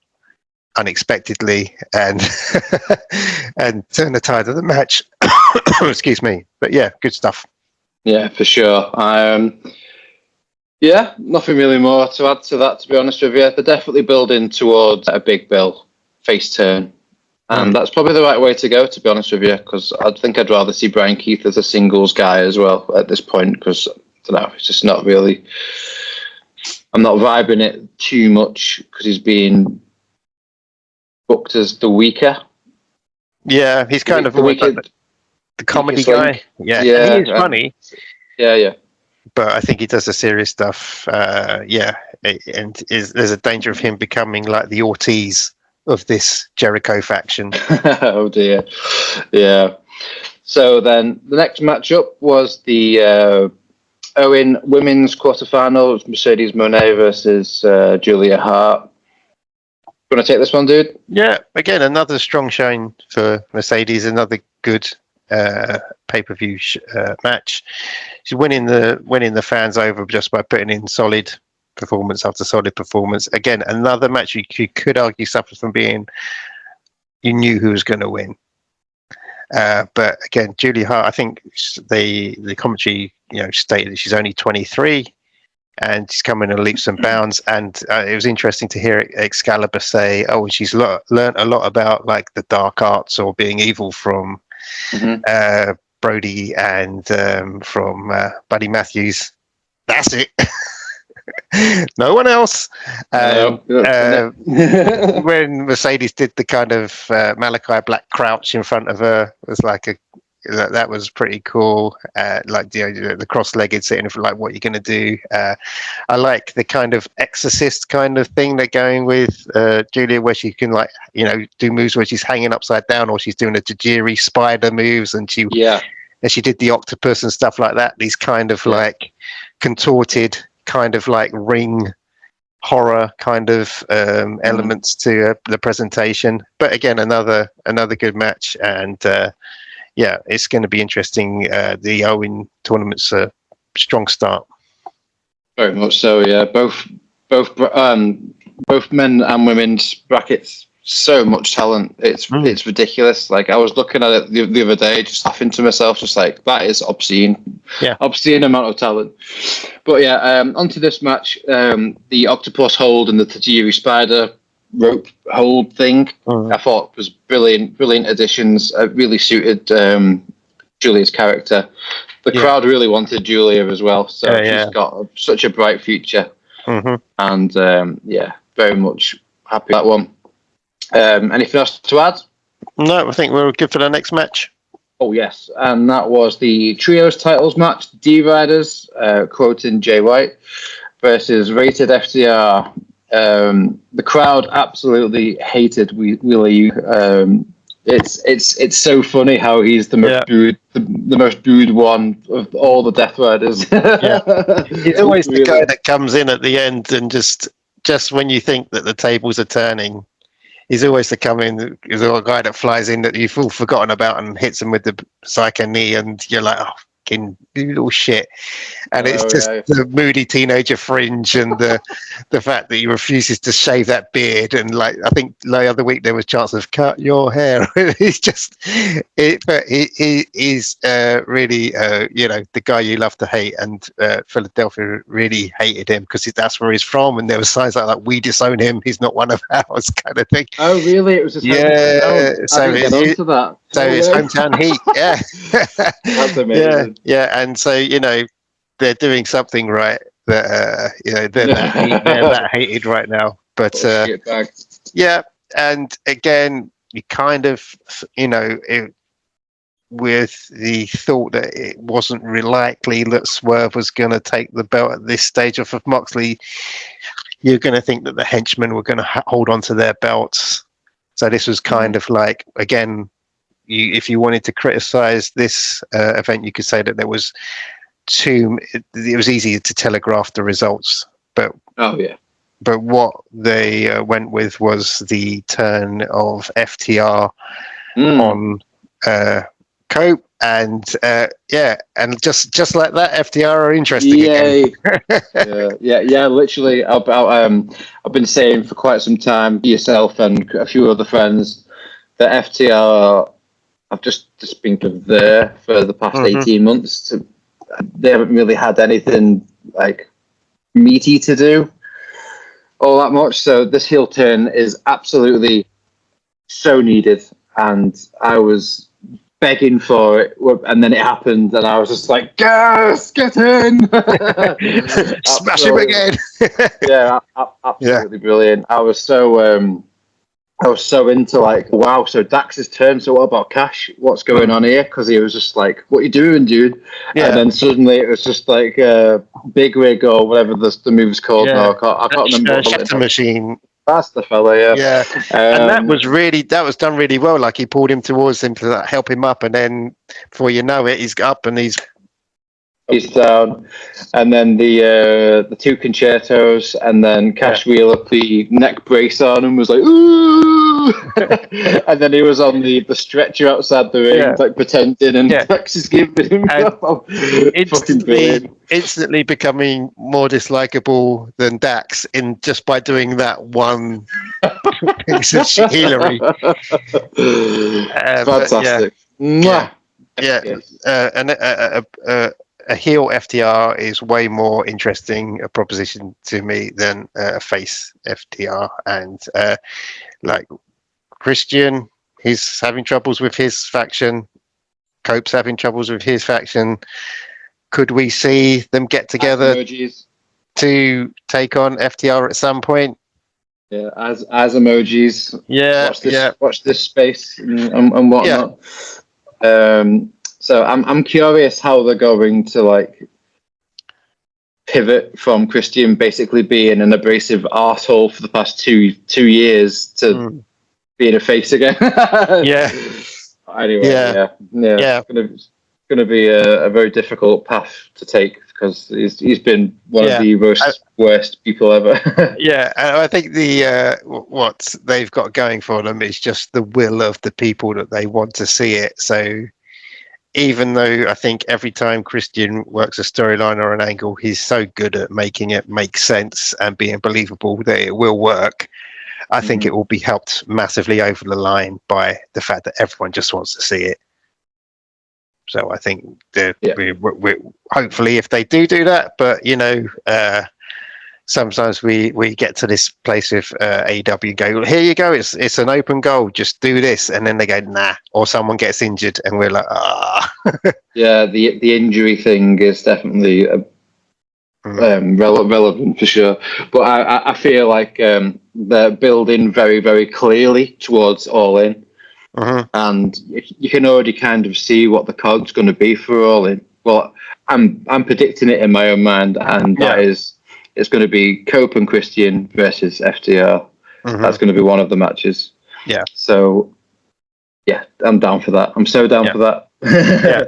unexpectedly and and turn the tide of the match. Excuse me. But yeah, good stuff. Yeah, for sure. Yeah, nothing really more to add to that, to be honest with you. They're definitely building towards a Big Bill face turn. And that's probably the right way to go, to be honest with you, because I think I'd rather see Brian Keith as a singles guy as well at this point, because, I don't know, it's just not really... I'm not vibing it too much, because he's being booked as the weaker. Yeah, he's kind of the comedy guy. Yeah, he is funny. Yeah. But I think he does the serious stuff. And there's a danger of him becoming like the Ortiz of this Jericho faction. Oh dear. Yeah. So then the next matchup was the Owen women's quarterfinal. Mercedes Moné versus Julia Hart. You want to take this one, dude? Yeah. Again, another strong showing for Mercedes. Another good pay-per-view match. She's winning the fans over just by putting in solid performance after solid performance. Again, another match you could argue suffers from being, you knew who was going to win. But again, Julia Hart, I think the commentary, you know, stated that she's only 23 and she's coming in leaps and bounds. And it was interesting to hear Excalibur say, "Oh, she's learned a lot about like the dark arts or being evil from Brody and from Buddy Matthews." That's it. No one else. When Mercedes did the kind of Malachi Black crouch in front of her, it was like that was pretty cool. Like the cross-legged sitting for like, what you're going to do. I like the kind of Exorcist kind of thing they're going with Julia, where she can, like, you know, do moves where she's hanging upside down, or she's doing a Tajiri spider moves, and she did the octopus and stuff like that. These kind of like contorted, kind of like ring horror kind of elements to the presentation. But again, another good match, and it's going to be interesting. The Owen tournament's a strong start. Very much so. Yeah, both men and women's brackets. So much talent. It's ridiculous. Like, I was looking at it the other day, just laughing to myself, just like, that is obscene. Yeah, obscene amount of talent. But yeah, onto this match. The octopus hold and the Tajiri spider rope hold thing, I thought was brilliant additions. Really suited Julia's character. The crowd really wanted Julia as well, so she's got such a bright future. And very much happy with that one. Anything else to add? No, I think we're good for the next match. Oh, yes. And that was the Trios titles match. D-Riders, quoting Jay White, versus Rated FTR. The crowd absolutely hated Wheeler. It's so funny how he's the most booed one of all the Death Riders. He's always the guy that comes in at the end and just just when you think that the tables are turning, he's always the guy that flies in that you've all forgotten about and hits him with the psycho knee, and you're like, oh, fucking little shit. And it's just the moody teenager fringe and the fact that he refuses to shave that beard. And like, I think the other week there was chance of cut your hair. He's just it, but he is really the guy you love to hate. And Philadelphia really hated him because that's where he's from. And there were signs like we disown him. He's not one of ours, kind of thing. Oh, really? It was his hometown. So I didn't get onto that. So his hometown heat, yeah. That's amazing. Yeah, and so they're doing something right. That they're that hated right now. But yeah, and again, you kind of with the thought that it wasn't really likely that Swerve was going to take the belt at this stage off of Moxley, you're going to think that the henchmen were going to hold on to their belts. So this was kind of like, again, if you wanted to criticize this event, you could say that there was it was easy to telegraph the results, but but what they went with was the turn of FTR on Cope, and and just like that, FTR are interesting again. Literally, I've been saying for quite some time to yourself and a few other friends that FTR I've just been there for the past 18 months. They haven't really had anything like meaty to do all that much. So this heel turn is absolutely so needed, and I was begging for it, and then it happened, and I was just like, "Yes, get in, smash him again!" Absolutely brilliant. I was so into like, wow, so Dax's turn, so what about Cash? What's going on here? Because he was just like, what are you doing, dude? Yeah. And then suddenly it was just like Big Rig or whatever the move's called now. I can't remember. Shatter Machine. That's the fella, yeah. And that was done really well. Like he pulled him towards him to help him up, and then before you know it, he's up and he's down, and then the two concertos, and then Cash Wheel up the neck brace on and was like, ooh, and then he was on the stretcher outside the ring, like pretending, and Dax is giving him instantly becoming more dislikable than Dax just by doing that one piece of healery. Fantastic. A heel FTR is way more interesting a proposition to me than a face FTR. And like Christian, he's having troubles with his faction. Cope's having troubles with his faction. Could we see them get together to take on FTR at some point? Yeah, as emojis. Yeah, watch this space and whatnot. Yeah. So I'm curious how they're going to like pivot from Christian basically being an abrasive arsehole for the past two years to being a face again. Anyway, it's going to be a very difficult path to take because he's been one of the worst people ever. And I think what they've got going for them is just the will of the people that they want to see it. So even though I think every time Christian works a storyline or an angle, he's so good at making it make sense and being believable that it will work. I think it will be helped massively over the line by the fact that everyone just wants to see it. So I think we hopefully if they do that, but sometimes we get to this place with AEW go, here you go, it's an open goal, just do this, and then they go nah, or someone gets injured and we're like the injury thing is definitely relevant for sure, but I feel like they're building very, very clearly towards All In, and you can already kind of see what the cog's going to be for All In. Well, I'm predicting it in my own mind, and that is, it's going to be Cope and Christian versus FTR. That's going to be one of the matches. Yeah. So, I'm down for that. I'm so down for that.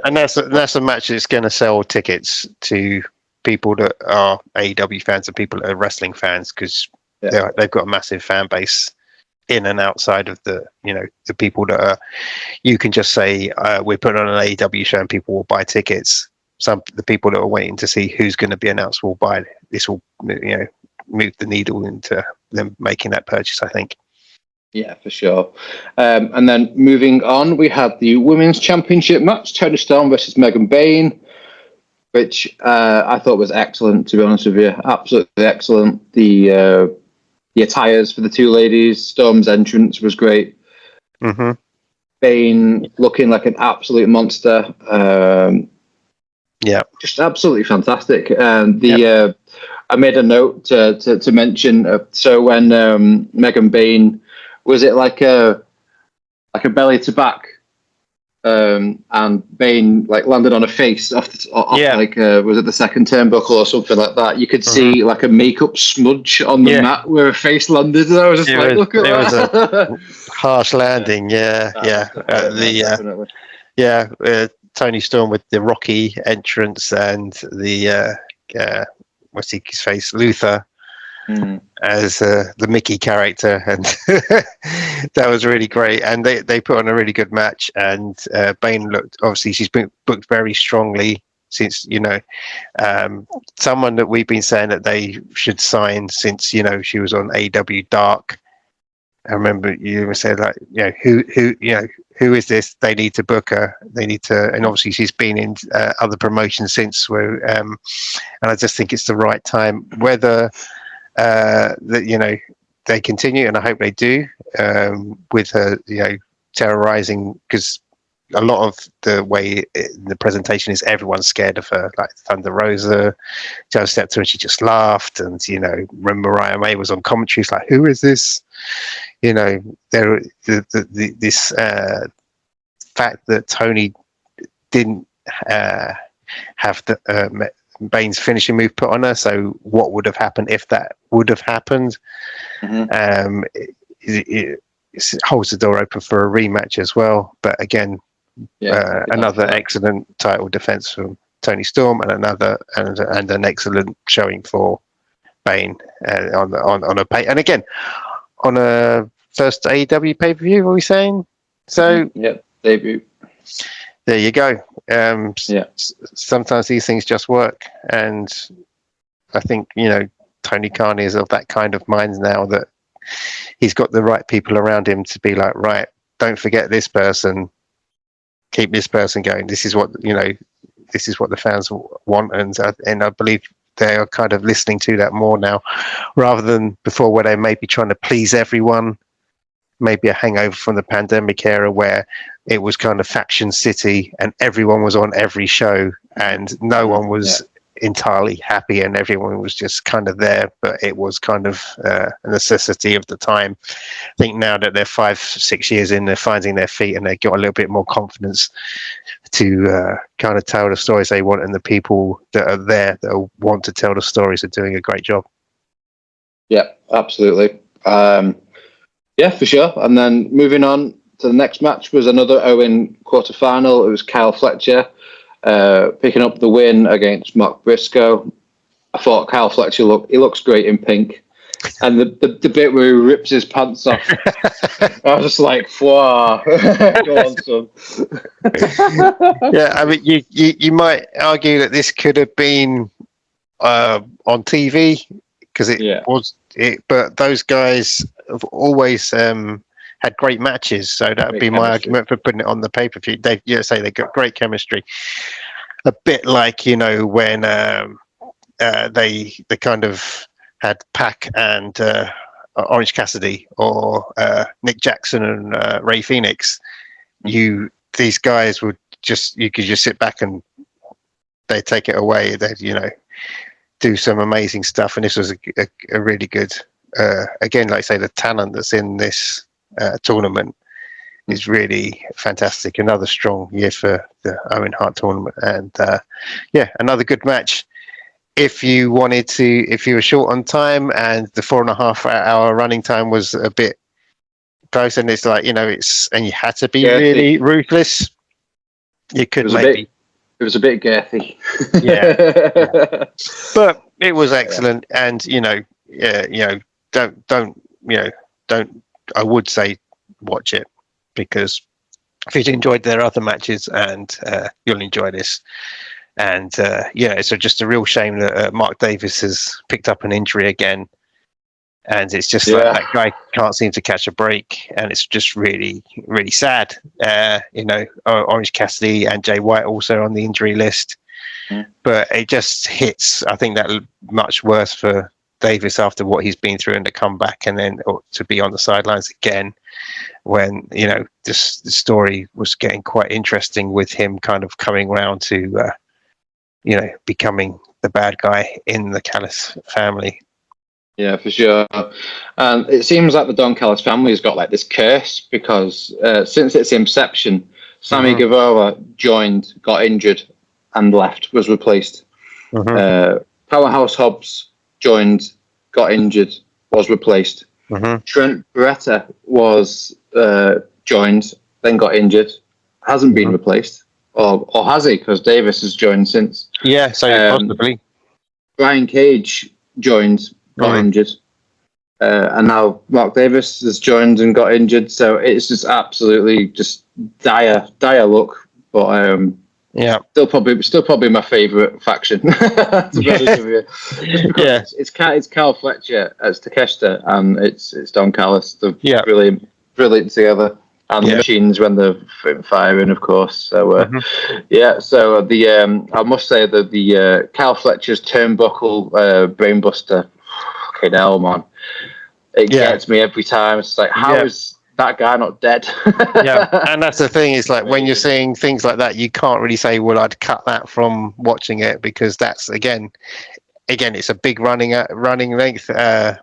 And that's a match that's going to sell tickets to people that are AEW fans and people that are wrestling fans, because they've got a massive fan base in and outside of the the people that are. You can just say we're putting on an AEW show and people will buy tickets. The people that are waiting to see who's going to be announced will buy. This will move the needle into them making that purchase, I think. Yeah, for sure. And then moving on, we had the Women's Championship match, Toni Storm versus Megan Bayne, which I thought was excellent, to be honest with you. Absolutely excellent. The attires for the two ladies, Storm's entrance was great. Mm-hmm. Bayne looking like an absolute monster. Just absolutely fantastic. And I made a note to mention. So when Megan Bayne, was it like a belly to back, and Bayne like landed on her face off like was it the second turnbuckle or something like that? You could see like a makeup smudge on the mat where her face landed, and I was just look at that. It was a harsh landing. Toni Storm with the Rocky entrance and the what's his face, Luther, as the Mickey character, and that was really great. And they put on a really good match. And Bayne looked, obviously she's been booked very strongly since someone that we've been saying that they should sign since she was on AEW Dark. I remember you said who is this? They need to book her. They need to, and obviously she's been in other promotions since. And I just think it's the right time. Whether they continue, and I hope they do, with her terrorizing, because a lot of the way the presentation is everyone's scared of her. Like Thunder Rosa, Joe stepped to her and she just laughed, and when Mariah May was on commentary, it's like, who is this? This fact that Toni didn't have the Bayne's finishing move put on her. So what would have happened if that would have happened? It holds the door open for a rematch as well. But again, another excellent title defense from Toni Storm, and an excellent showing for Bayne on a pay. And again, on a first AEW pay-per-view, are we saying? So debut. There you go. Sometimes these things just work, and I think Tony Khan is of that kind of mind now, that he's got the right people around him to be like, right, don't forget this person, keep this person going. This is what this is what the fans want, and I believe they are kind of listening to that more now, rather than before, where they may be trying to please everyone. Maybe a hangover from the pandemic era, where it was kind of faction city and everyone was on every show and no one was entirely happy, and everyone was just kind of there, but it was kind of a necessity of the time. I think now that they're 5-6 years in, they're finding their feet and they've got a little bit more confidence to kind of tell the stories they want, and the people that are there that want to tell the stories are doing a great job. Yeah, absolutely. Yeah, for sure. And then moving on to the next match was another Owen quarterfinal. It was Kyle Fletcher picking up the win against Mark Briscoe. I thought Kyle Fletcher looks great in pink, and the bit where he rips his pants off, I was just like, wow. Go on, son. Yeah, I mean, you might argue that this could have been on TV, because it was it, but those guys have always had great matches, so that would be my argument for putting it on the pay-per-view. They they've got great chemistry, a bit like when they kind of had Pac and Orange Cassidy, or Nick Jackson and Ray Phoenix. These guys would you could just sit back and they take it away. They do some amazing stuff, and this was a really good. Again, like I say, the talent that's in this tournament is really fantastic. Another strong year for the Owen Hart tournament, and another good match. If you were short on time and the 4.5 hour running time was a bit close, and it's like and you had to be really ruthless, you could maybe. It was a bit girthy. Yeah. But it was excellent, and I would say watch it, because if you enjoyed their other matches, and you'll enjoy this. And it's just a real shame that Mark Davis has picked up an injury again, and it's just like that guy can't seem to catch a break, and it's just really, really sad. Orange Cassidy and Jay White also on the injury list, but it just hits, I think, that much worse for Davis after what he's been through, and to come back and then to be on the sidelines again, when the story was getting quite interesting with him kind of coming around to becoming the bad guy in the Callis family. Yeah, for sure. And it seems like the Don Callis family has got like this curse, because since its inception, Sammy Guevara joined, got injured, and left, was replaced. Powerhouse Hobbs joined, got injured, was replaced. Trent Beretta was joined, then got injured, hasn't been replaced. Or has he? Because Davis has joined since. Yeah, so possibly. Brian Cage joined, got injured. And now Mark Davis has joined and got injured. So it's just absolutely just dire luck. But still probably my favourite faction. To be honest with you. It's Carl Fletcher as Takeshita, and it's Don Callis. They're brilliant together. And the machines when they're firing, of course. So So I must say that the Carl Fletcher's turnbuckle brainbuster, fucking hell, man, it gets me every time. It's like, how is that guy not dead? And that's the thing, is like when you're seeing things like that, you can't really say, well, I'd cut that from watching it, because that's again, it's a big running length.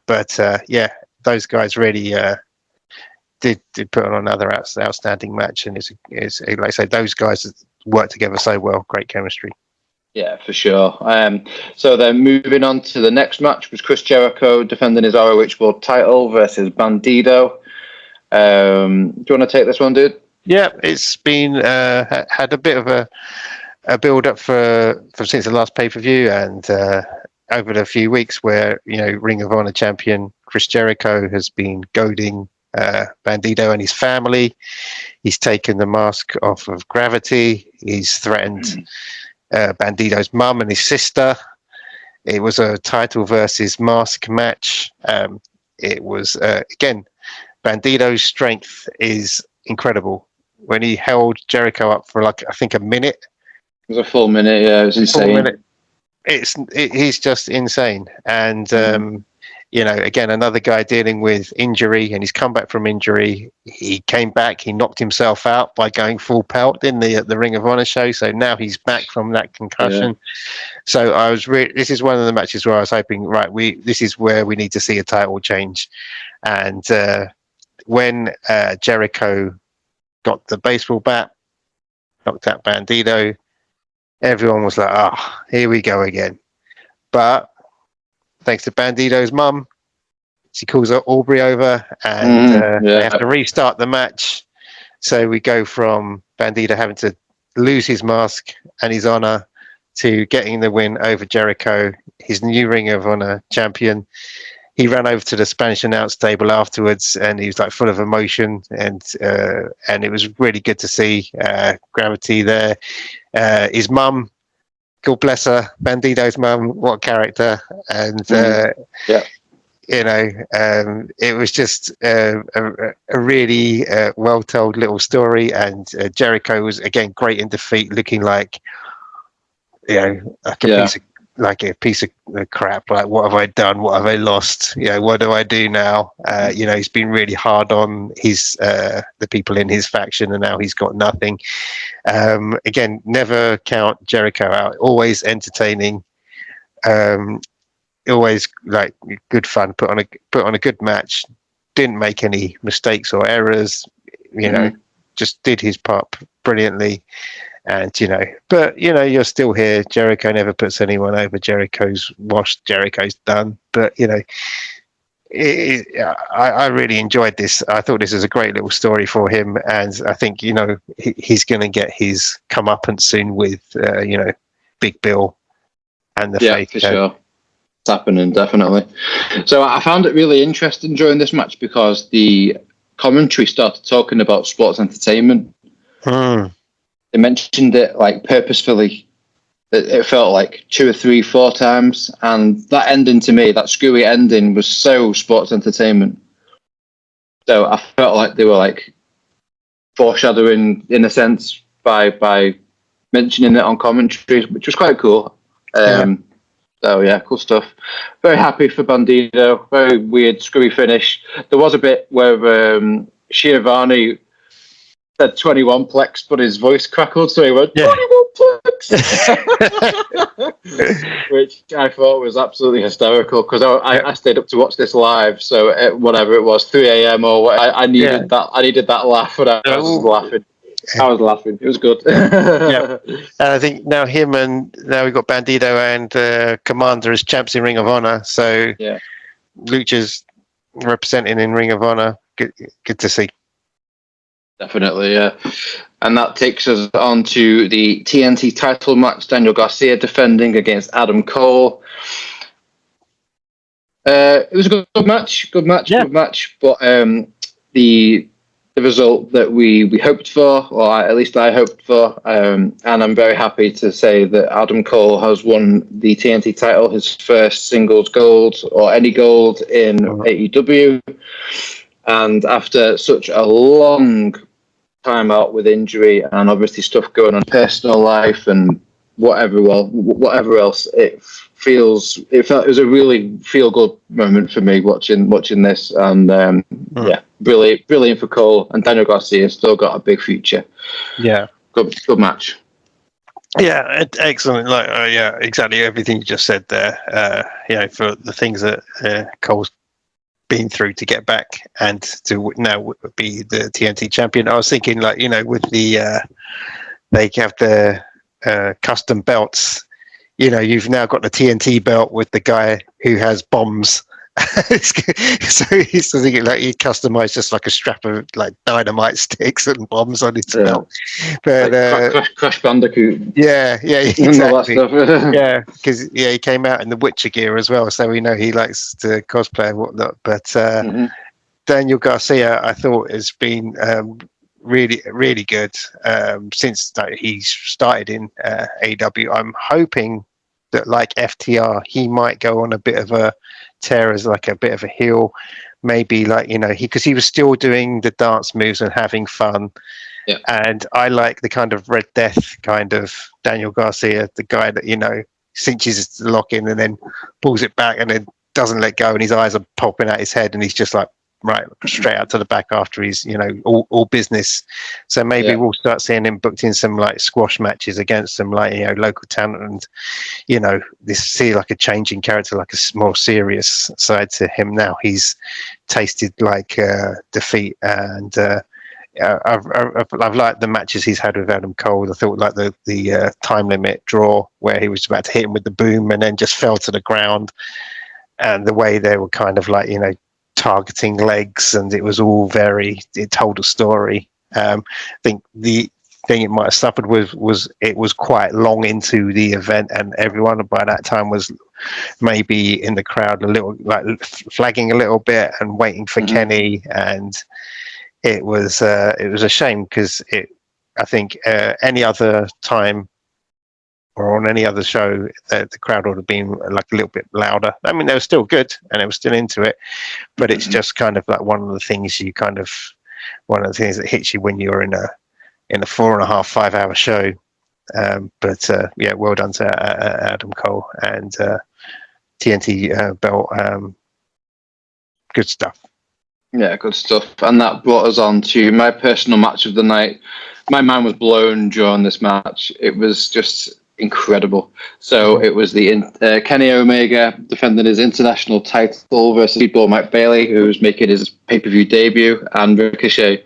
But those guys really. Did put on another outstanding match, and it's like I say, those guys work together so well, great chemistry. Yeah, for sure. So then moving on to the next match was Chris Jericho defending his ROH World title versus Bandido. Do you want to take this one, dude? Yeah, it's been had a bit of a build up for since the last pay-per-view, and over the few weeks where Ring of Honor champion Chris Jericho has been goading Bandido and his family. He's taken the mask off of Gravity. He's threatened Bandido's mum and his sister. It was a title versus mask match. It was again, Bandido's strength is incredible. When he held Jericho up for I think a minute. It was a full minute. Yeah, it was insane. He's just insane. And again, another guy dealing with injury, and he's come back from injury. He came back, he knocked himself out by going full pelt in the Ring of Honor show. So now he's back from that concussion. So this is one of the matches where I was hoping, this is where we need to see a title change. And when Jericho got the baseball bat, knocked out Bandido, everyone was like, here we go again. But thanks to Bandido's mum, she calls Aubrey over, and they have to restart the match. So we go from Bandido having to lose his mask and his honor to getting the win over Jericho, his new Ring of Honor champion. He ran over to the Spanish announce table afterwards, and he was like full of emotion, and it was really good to see Gravity there. His mum, God bless her, Bandido's mum, what a character. And it was just a really well told little story. And Jericho was again great in defeat, looking like a piece of crap. Like, what have I done? What have I lost? What do I do now? He's been really hard on the people in his faction, and now he's got nothing. Again, never count Jericho out. Always entertaining. Always like good fun. Put on a good match. Didn't make any mistakes or errors. Just did his part brilliantly. And but you're still here. Jericho never puts anyone over. Jericho's washed. Jericho's done. But I really enjoyed this. I thought this was a great little story for him, and I think he's going to get his comeuppance soon with Big Bill and the Faith. For sure. happening, definitely. So I found it really interesting during this match because the commentary started talking about sports entertainment. They mentioned it like purposefully. It felt like 2 or 3, 4 times, and that ending to me, that screwy ending, was so sports entertainment. So I felt like they were like foreshadowing, in a sense, by mentioning it on commentary, which was quite cool. So yeah, cool stuff. Very happy for Bandido. Very weird, screwy finish. There was a bit where Schiavone said 21 plex, but his voice crackled, so he went 21 plex, which I thought was absolutely hysterical because I stayed up to watch this live. So whatever it was, 3 a.m. or what, I needed that. I needed that laugh, and I was laughing. I was laughing. It was good. And I think now we've got Bandido and Commander as champs in Ring of Honor. So Lucha's representing in Ring of Honor. Good to see. Definitely, yeah. And that takes us on to the TNT title match. Daniel Garcia defending against Adam Cole. It was a good match. But the result that we hoped for, or at least I hoped for, and I'm very happy to say that Adam Cole has won the TNT title, his first singles gold or any gold in AEW. And after such a long time out with injury and obviously stuff going on in personal life and whatever else, it was a really feel good moment for me watching this, and brilliant for Cole, and Daniel Garcia still got a big future. Good match. Excellent. Exactly everything you just said there. For the things that Cole's been through to get back and to now be the TNT champion. I was thinking, with the they have the custom belts. You've now got the TNT belt with the guy who has bombs. So he's thinking he customized just like a strap of like dynamite sticks and bombs on his belt. But Crash Bandicoot. Exactly. Because he came out in the Witcher gear as well, so we know he likes to cosplay and whatnot. But Daniel Garcia, I thought, has been really, really good since he started in AEW. I'm hoping that, like FTR, he might go on a bit of a tear as like a bit of a heel, maybe because he was still doing the dance moves and having fun. And I like the kind of Red Death kind of Daniel Garcia, the guy that cinches the lock in and then pulls it back and then doesn't let go, and his eyes are popping out his head, and he's just like straight out to the back after he's all business. So maybe we'll start seeing him booked in some like squash matches against some local talent, and this see like a changing character, like a more serious side to him now. He's tasted like defeat, and I've liked the matches he's had with Adam Cole. I thought like the time limit draw where he was about to hit him with the boom and then just fell to the ground, and the way they were kind of like targeting legs, and it was all it told a story. I think the thing it might have suffered was it was quite long into the event, and everyone by that time was maybe in the crowd a little like flagging a little bit and waiting for Kenny, and it was a shame because I think any other time or on any other show, the crowd would have been like a little bit louder. I mean, they were still good and they were still into it, but it's just kind of like one of the things that hits you when you're in a 4.5, 5 hour show. But well done to Adam Cole and TNT belt. Good stuff. Yeah, good stuff. And that brought us on to my personal match of the night. My mind was blown during this match. It was just incredible. So it was the Kenny Omega defending his international title versus Speedball Mike Bailey, who was making his pay-per-view debut, and Ricochet.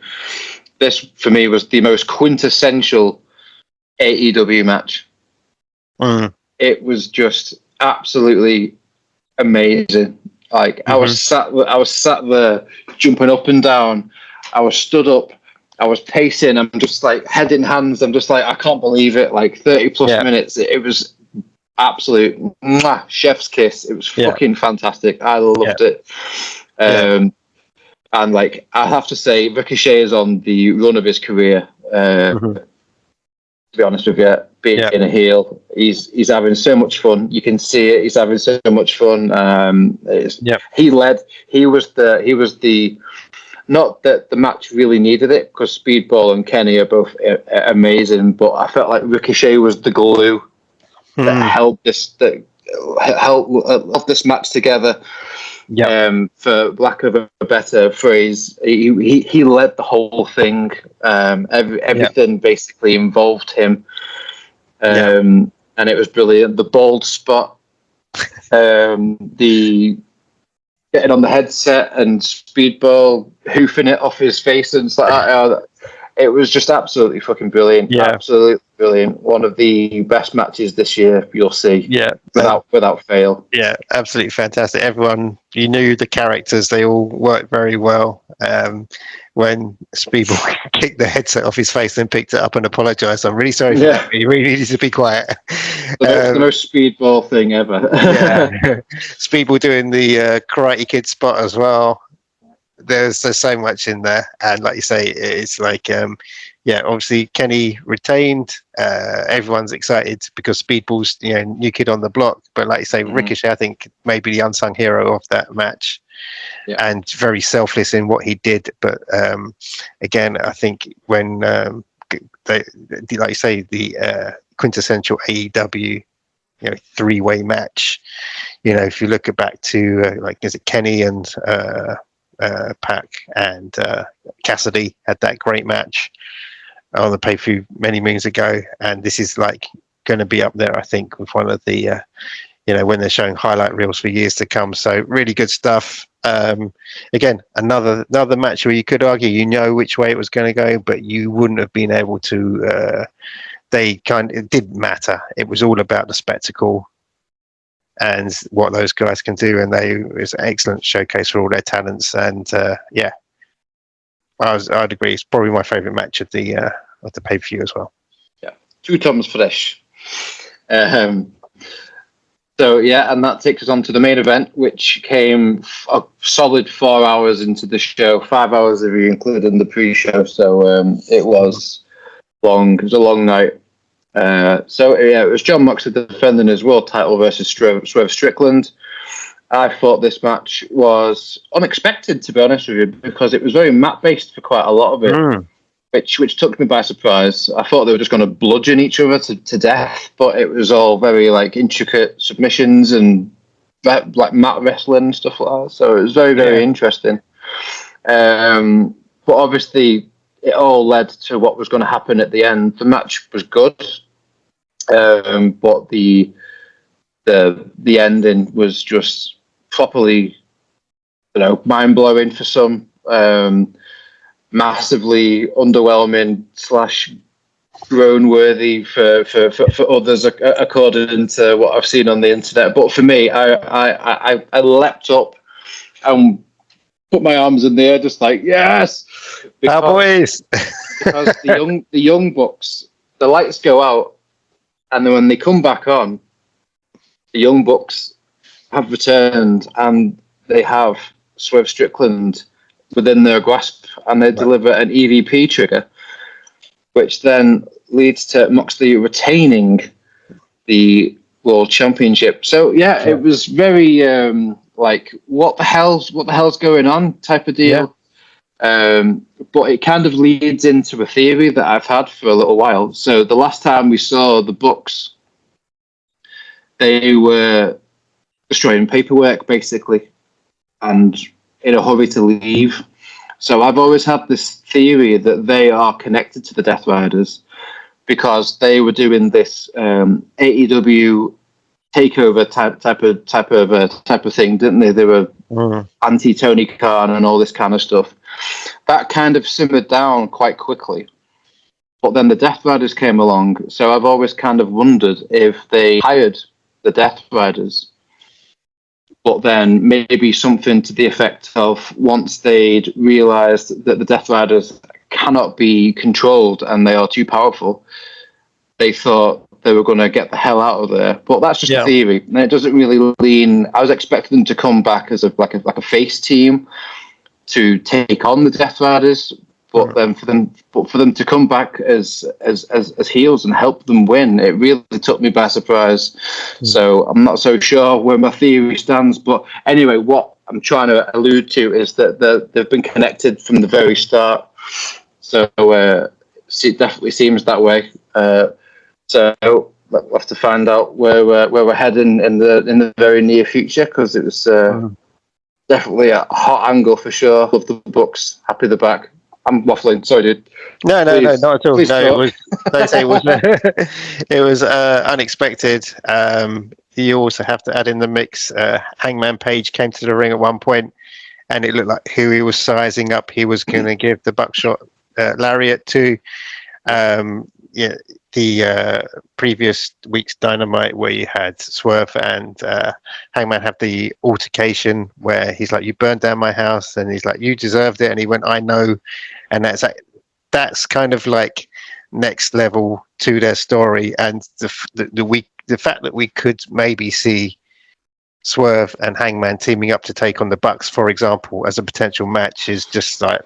This, for me, was the most quintessential AEW match. It was just absolutely amazing. Like I was sat there jumping up and down. I was stood up. I was pacing. I'm just like head in hands. I'm just like, I can't believe it. Like 30 plus minutes. It was absolute chef's kiss. It was fucking fantastic. I loved it. And like, I have to say, Ricochet is on the run of his career. To be honest with you, being a heel, he's having so much fun. You can see it. He's having so much fun. He led. He was the. Not that the match really needed it, because Speedball and Kenny are both amazing, but I felt like Ricochet was the glue that held this match together. For lack of a better phrase, he led the whole thing. Everything basically involved him, and it was brilliant. The bald spot, the getting on the headset and Speedball hoofing it off his face and stuff like that. It was just absolutely fucking brilliant. Absolutely brilliant. One of the best matches this year, you'll see. Without fail. Yeah, absolutely fantastic. Everyone, you knew the characters, they all worked very well. When Speedball kicked the headset off his face and picked it up and apologised, I'm really sorry for that. He really needed to be quiet. The most Speedball thing ever. Speedball doing the Karate Kid spot as well. There's so much in there, and like you say, it's like obviously Kenny retained. Everyone's excited because Speedball's new kid on the block, but like you say, Ricochet, I think maybe the unsung hero of that match, and very selfless in what he did. But again, I think when they, like you say, the quintessential AEW three-way match, if you look back to is it Kenny and Pac and Cassidy had that great match on the pay-per-view many moons ago, and this is like going to be up there, I think, with one of the when they're showing highlight reels for years to come. So really good stuff. Again, another match where you could argue which way it was going to go, but you wouldn't have been able to. It didn't matter. It was all about the spectacle and what those guys can do, and it was an excellent showcase for all their talents. And I'd agree. It's probably my favourite match of the pay-per-view as well. Yeah, 2 times fresh. And that takes us on to the main event, which came a solid 4 hours into the show. 5 hours if you included in the pre-show. So it was long. It was a long night. It was John Moxley defending his world title versus Swerve Strickland. I thought this match was unexpected, to be honest with you, because it was very mat-based for quite a lot of it, which took me by surprise. I thought they were just going to bludgeon each other to death, but it was all very intricate submissions and mat wrestling and stuff like that. So it was very, very interesting. But obviously, it all led to what was going to happen at the end. The match was good, but the ending was just properly, mind-blowing for some, massively underwhelming / groan-worthy for others, according to what I've seen on the internet. But for me, I leapt up and put my arms in the air, just like, yes! Boys! Because the young Bucks, the lights go out, and then when they come back on, the Young Bucks have returned, and they have Swerve Strickland within their grasp, and they deliver an EVP trigger, which then leads to Moxley retaining the World Championship. So it was very what the hell's going on type of deal. But it kind of leads into a theory that I've had for a little while. So the last time we saw the Bucks, they were destroying paperwork, basically, and in a hurry to leave. So I've always had this theory that they are connected to the Death Riders because they were doing this AEW takeover type of thing, didn't they? They were anti Tony Khan and all this kind of stuff. That kind of simmered down quite quickly. But then the Death Riders came along, so I've always kind of wondered if they hired the Death Riders, but then maybe something to the effect of once they'd realised that the Death Riders cannot be controlled and they are too powerful, they thought, they were going to get the hell out of there. But that's just Yeah. a theory, and it doesn't really lean. I was expecting them to come back as like a face team to take on the Death Riders, but then for them to come back as heels and help them win, it really took me by surprise. So I'm not so sure where my theory stands. But anyway, what I'm trying to allude to is that they've been connected from the very start. So it definitely seems that way. So we'll have to find out where we're heading in the very near future, because it was definitely a hot angle for sure. Love the books. Happy they're back. I'm waffling. Sorry, dude. No, not at all. Please No, talk. it was. They say it was unexpected. You also have to add in the mix. Hangman Page came to the ring at one point, and it looked like who he was sizing up. He was going to give the buckshot lariat to. The previous week's Dynamite, where you had Swerve and Hangman have the altercation where he's like, "You burned down my house," and he's like, "You deserved it," and he went, "I know," and that's kind of like next level to their story. And the fact that we could maybe see Swerve and Hangman teaming up to take on the Bucks, for example, as a potential match is just like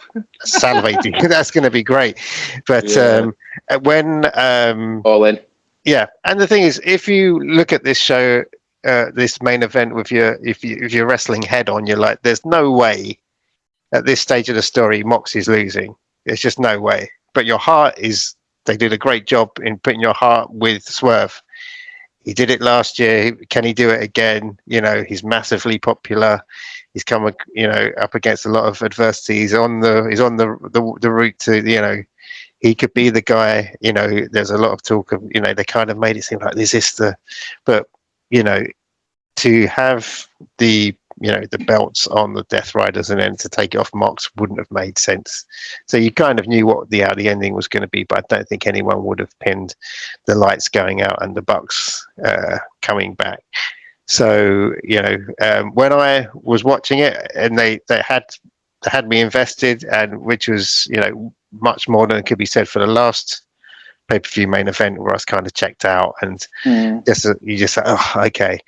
salivating. That's going to be great. But when all in, yeah, and the thing is, if you look at this show, this main event with if you're wrestling head on, you're like, there's no way at this stage of the story Moxie's losing. There's just no way. But your heart is. They did a great job in putting your heart with Swerve. He did it last year. Can he do it again? You know, he's massively popular. He's come, you know, up against a lot of adversity. He's on the route to, you know, he could be the guy. You know, there's a lot of talk of, you know, they kind of made it seem like this is but you know, to have the, you know, the belts on the Death Riders and then to take it off Mox wouldn't have made sense. So you kind of knew what the ending was going to be, but I don't think anyone would have pinned the lights going out and the Bucks coming back. So, you know, when I was watching it and they had me invested, and which was, you know, much more than could be said for the last pay-per-view main event where I was kind of checked out and you just like, oh, okay.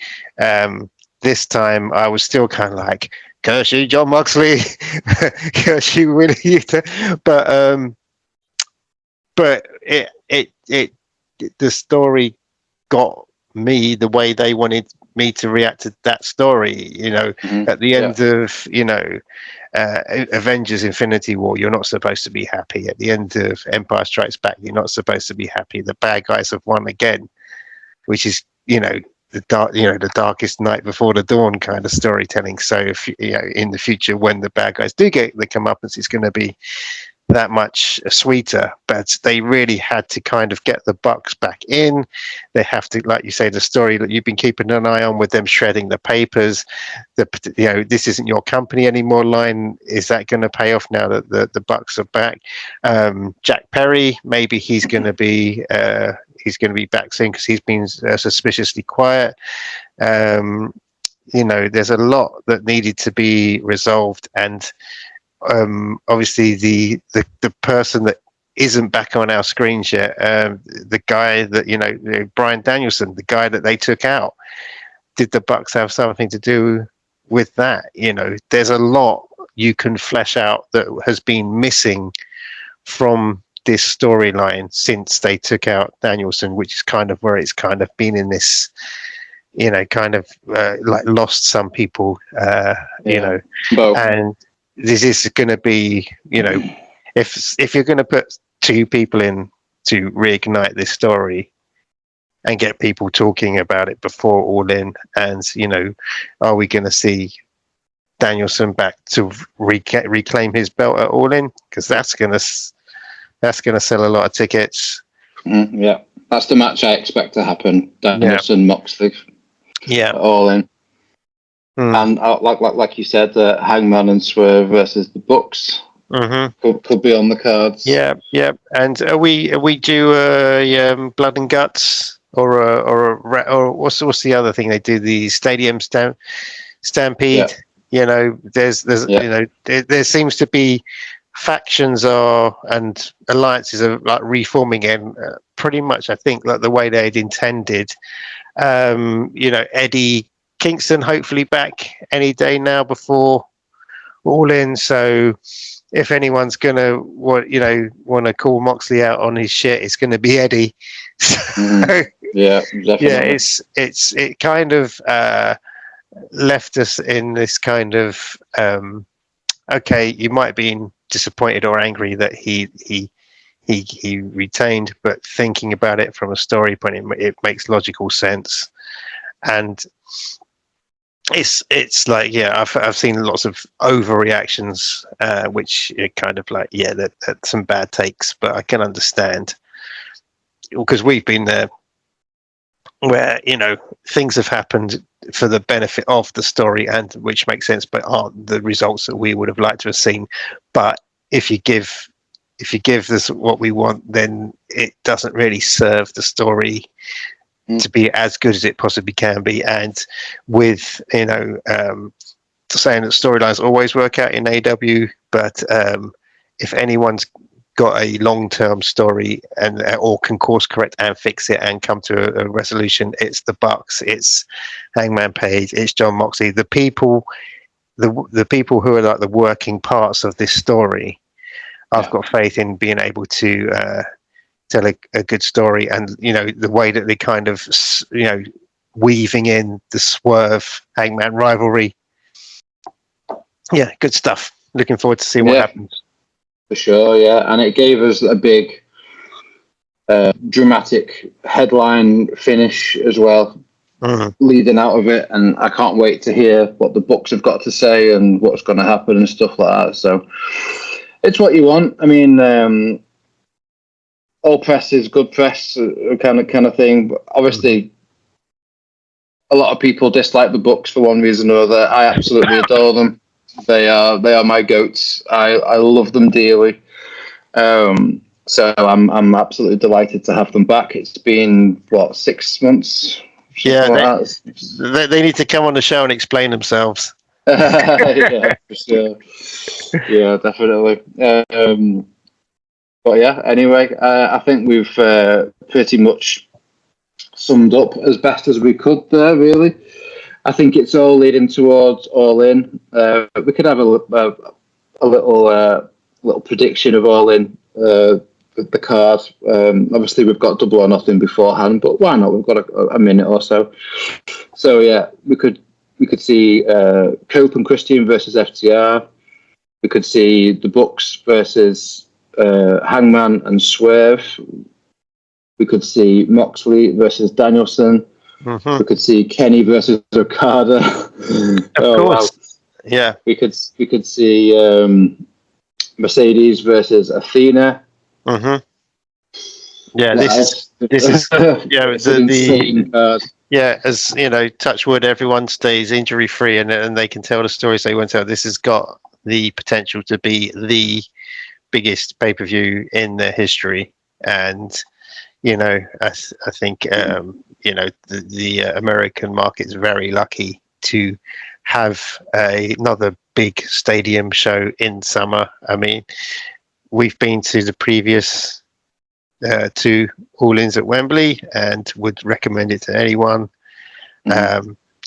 This time I was still kind of like, curse you, John Moxley, curse you, Willie Utah. But the story got me the way they wanted me to react to that story. You know, at the end of, you know, Avengers Infinity War, you're not supposed to be happy. At the end of Empire Strikes Back, you're not supposed to be happy. The bad guys have won again, which is, you know, the darkest night before the dawn kind of storytelling. So if you know, in the future when the bad guys do get the comeuppance, it's going to be that much sweeter. But they really had to kind of get the Bucks back in. They have to, like you say, the story that you've been keeping an eye on with them shredding the papers, you know, this isn't your company anymore line, is that going to pay off now that the Bucks are back? Jack Perry, maybe he's going to be back soon because he's been suspiciously quiet. You know, there's a lot that needed to be resolved, and obviously the person that isn't back on our screens yet, the guy that, you know, Bryan Danielson, the guy that they took out, did the Bucks have something to do with that? You know, there's a lot you can flesh out that has been missing from this storyline since they took out Danielson, which is kind of where it's kind of been in this, you know, kind of like lost some people, you know, and this is going to be, you know, if you're going to put two people in to reignite this story and get people talking about it before All In, and, you know, are we going to see Danielson back to reclaim his belt at All In? Because that's going to sell a lot of tickets. Yeah, that's the match I expect to happen. Danielson, Moxley, All In. And like you said, Hangman and Swerve versus the Bucks could be on the cards. Yeah. And are we due Blood and Guts or what's the other thing they do? The Stadium Stampede. You know, there's you know, there seems to be factions are and alliances are like reforming in pretty much, I think, like the way they'd intended. Eddie Kingston hopefully back any day now before All In. So if anyone's gonna want to call Moxley out on his shit, it's going to be Eddie. Yeah, definitely. Yeah, it kind of left us in this kind of okay, you might have been disappointed or angry that he retained, but thinking about it from a story point, it makes logical sense. And it's like, yeah, I've seen lots of overreactions, which are kind of like, yeah, that's some bad takes, but I can understand because we've been there where things have happened for the benefit of the story, and which makes sense, but aren't the results that we would have liked to have seen. But if you give this what we want, then it doesn't really serve the story to be as good as it possibly can be. And with saying that storylines always work out in AEW, but if anyone's got a long-term story and or can course correct and fix it and come to a resolution, it's the Bucks, it's Hangman Page, it's John Moxley, the people who are like the working parts of this story. I've got faith in being able to tell a good story, and the way that they kind of weaving in the Swerve Hangman rivalry. Yeah, good stuff. Looking forward to seeing what happens. For sure, yeah, and it gave us a big dramatic headline finish as well, leading out of it, and I can't wait to hear what the Bucks have got to say and what's going to happen and stuff like that. So it's what you want. I mean, all press is good press, kind of thing. But obviously, a lot of people dislike the Bucks for one reason or other. I absolutely adore them. They are my goats. I love them dearly. So I'm absolutely delighted to have them back. It's been 6 months. Yeah, they need to come on the show and explain themselves. Yeah, for sure. Yeah, definitely. But yeah, anyway, I think we've pretty much summed up as best as we could there, really. I think it's all leading towards All In. We could have a little prediction of All In, the card. Obviously, we've got Double or Nothing beforehand, but why not? We've got a minute or so. So yeah, we could see Cope and Christian versus FTR. We could see the Bucks versus Hangman and Swerve. We could see Moxley versus Danielson. We could see Kenny versus Okada. Of course. Wow. Yeah. We could see Mercedes versus Athena. Yeah, this is as touch wood, everyone stays injury free and they can tell the stories they want to tell. This has got the potential to be the biggest pay-per-view in their history, and I think the American market is very lucky to have another big stadium show in summer. I mean, we've been to the previous 2 All-Ins at Wembley and would recommend it to anyone.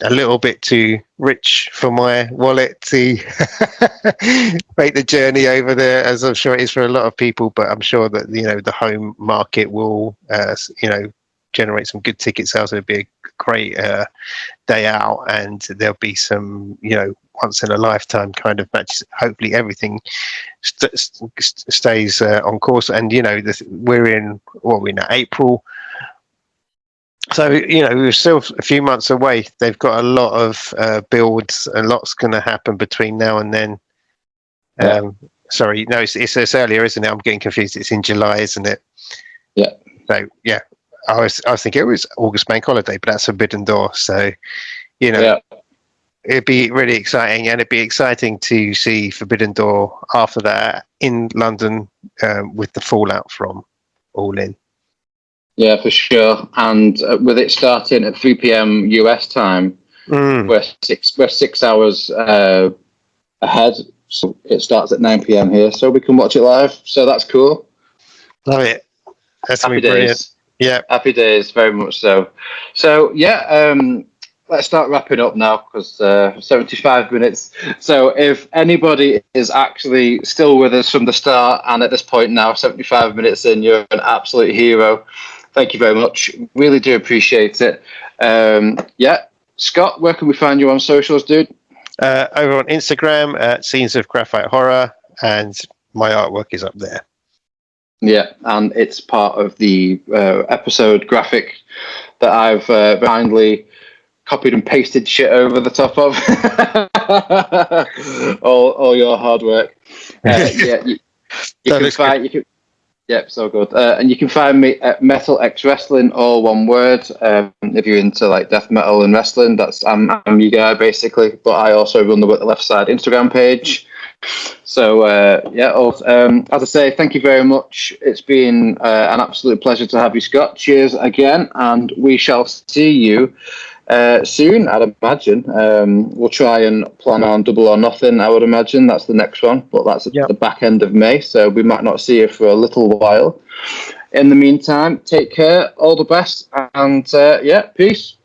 A little bit too rich for my wallet to make the journey over there, as I'm sure it is for a lot of people, but I'm sure that the home market will generate some good ticket sales. It'll be a great day out, and there'll be some once in a lifetime kind of matches. Hopefully everything stays on course, and we're in April. So, we're still a few months away. They've got a lot of builds, and lots going to happen between now and then. Sorry, no, it's earlier, isn't it? I'm getting confused. It's in July, isn't it? Yeah. So, yeah, I was thinking it was August Bank Holiday, but that's Forbidden Door. So, it'd be really exciting, and it'd be exciting to see Forbidden Door after that in London with the fallout from All In. Yeah, for sure. And with it starting at 3 p.m. US time, we're 6 hours ahead. So it starts at 9 p.m. here, so we can watch it live. So that's cool. Love it. That's gonna Happy be brilliant. days. Yeah. Happy days, very much so. So yeah, let's start wrapping up now because 75 minutes. So if anybody is actually still with us from the start and at this point now, 75 minutes in, you're an absolute hero. Thank you very much. Really do appreciate it. Yeah, Scott, where can we find you on socials, dude? Over on Instagram at Scenes of Graphite Horror, and my artwork is up there. Yeah, and it's part of the episode graphic that I've kindly copied and pasted shit over the top of. all your hard work. Yeah, you can find. You can, yep, so good. And you can find me at Metal X Wrestling, all one word. If you're into like death metal and wrestling, I'm your guy basically. But I also run the Left Side Instagram page. So yeah, as I say, thank you very much. It's been an absolute pleasure to have you, Scott. Cheers again, and we shall see you soon, I'd imagine. We'll try and plan on Double or Nothing, I would imagine. That's the next one, but that's at the back end of May, so we might not see you for a little while. In the meantime, take care, all the best, and yeah, peace.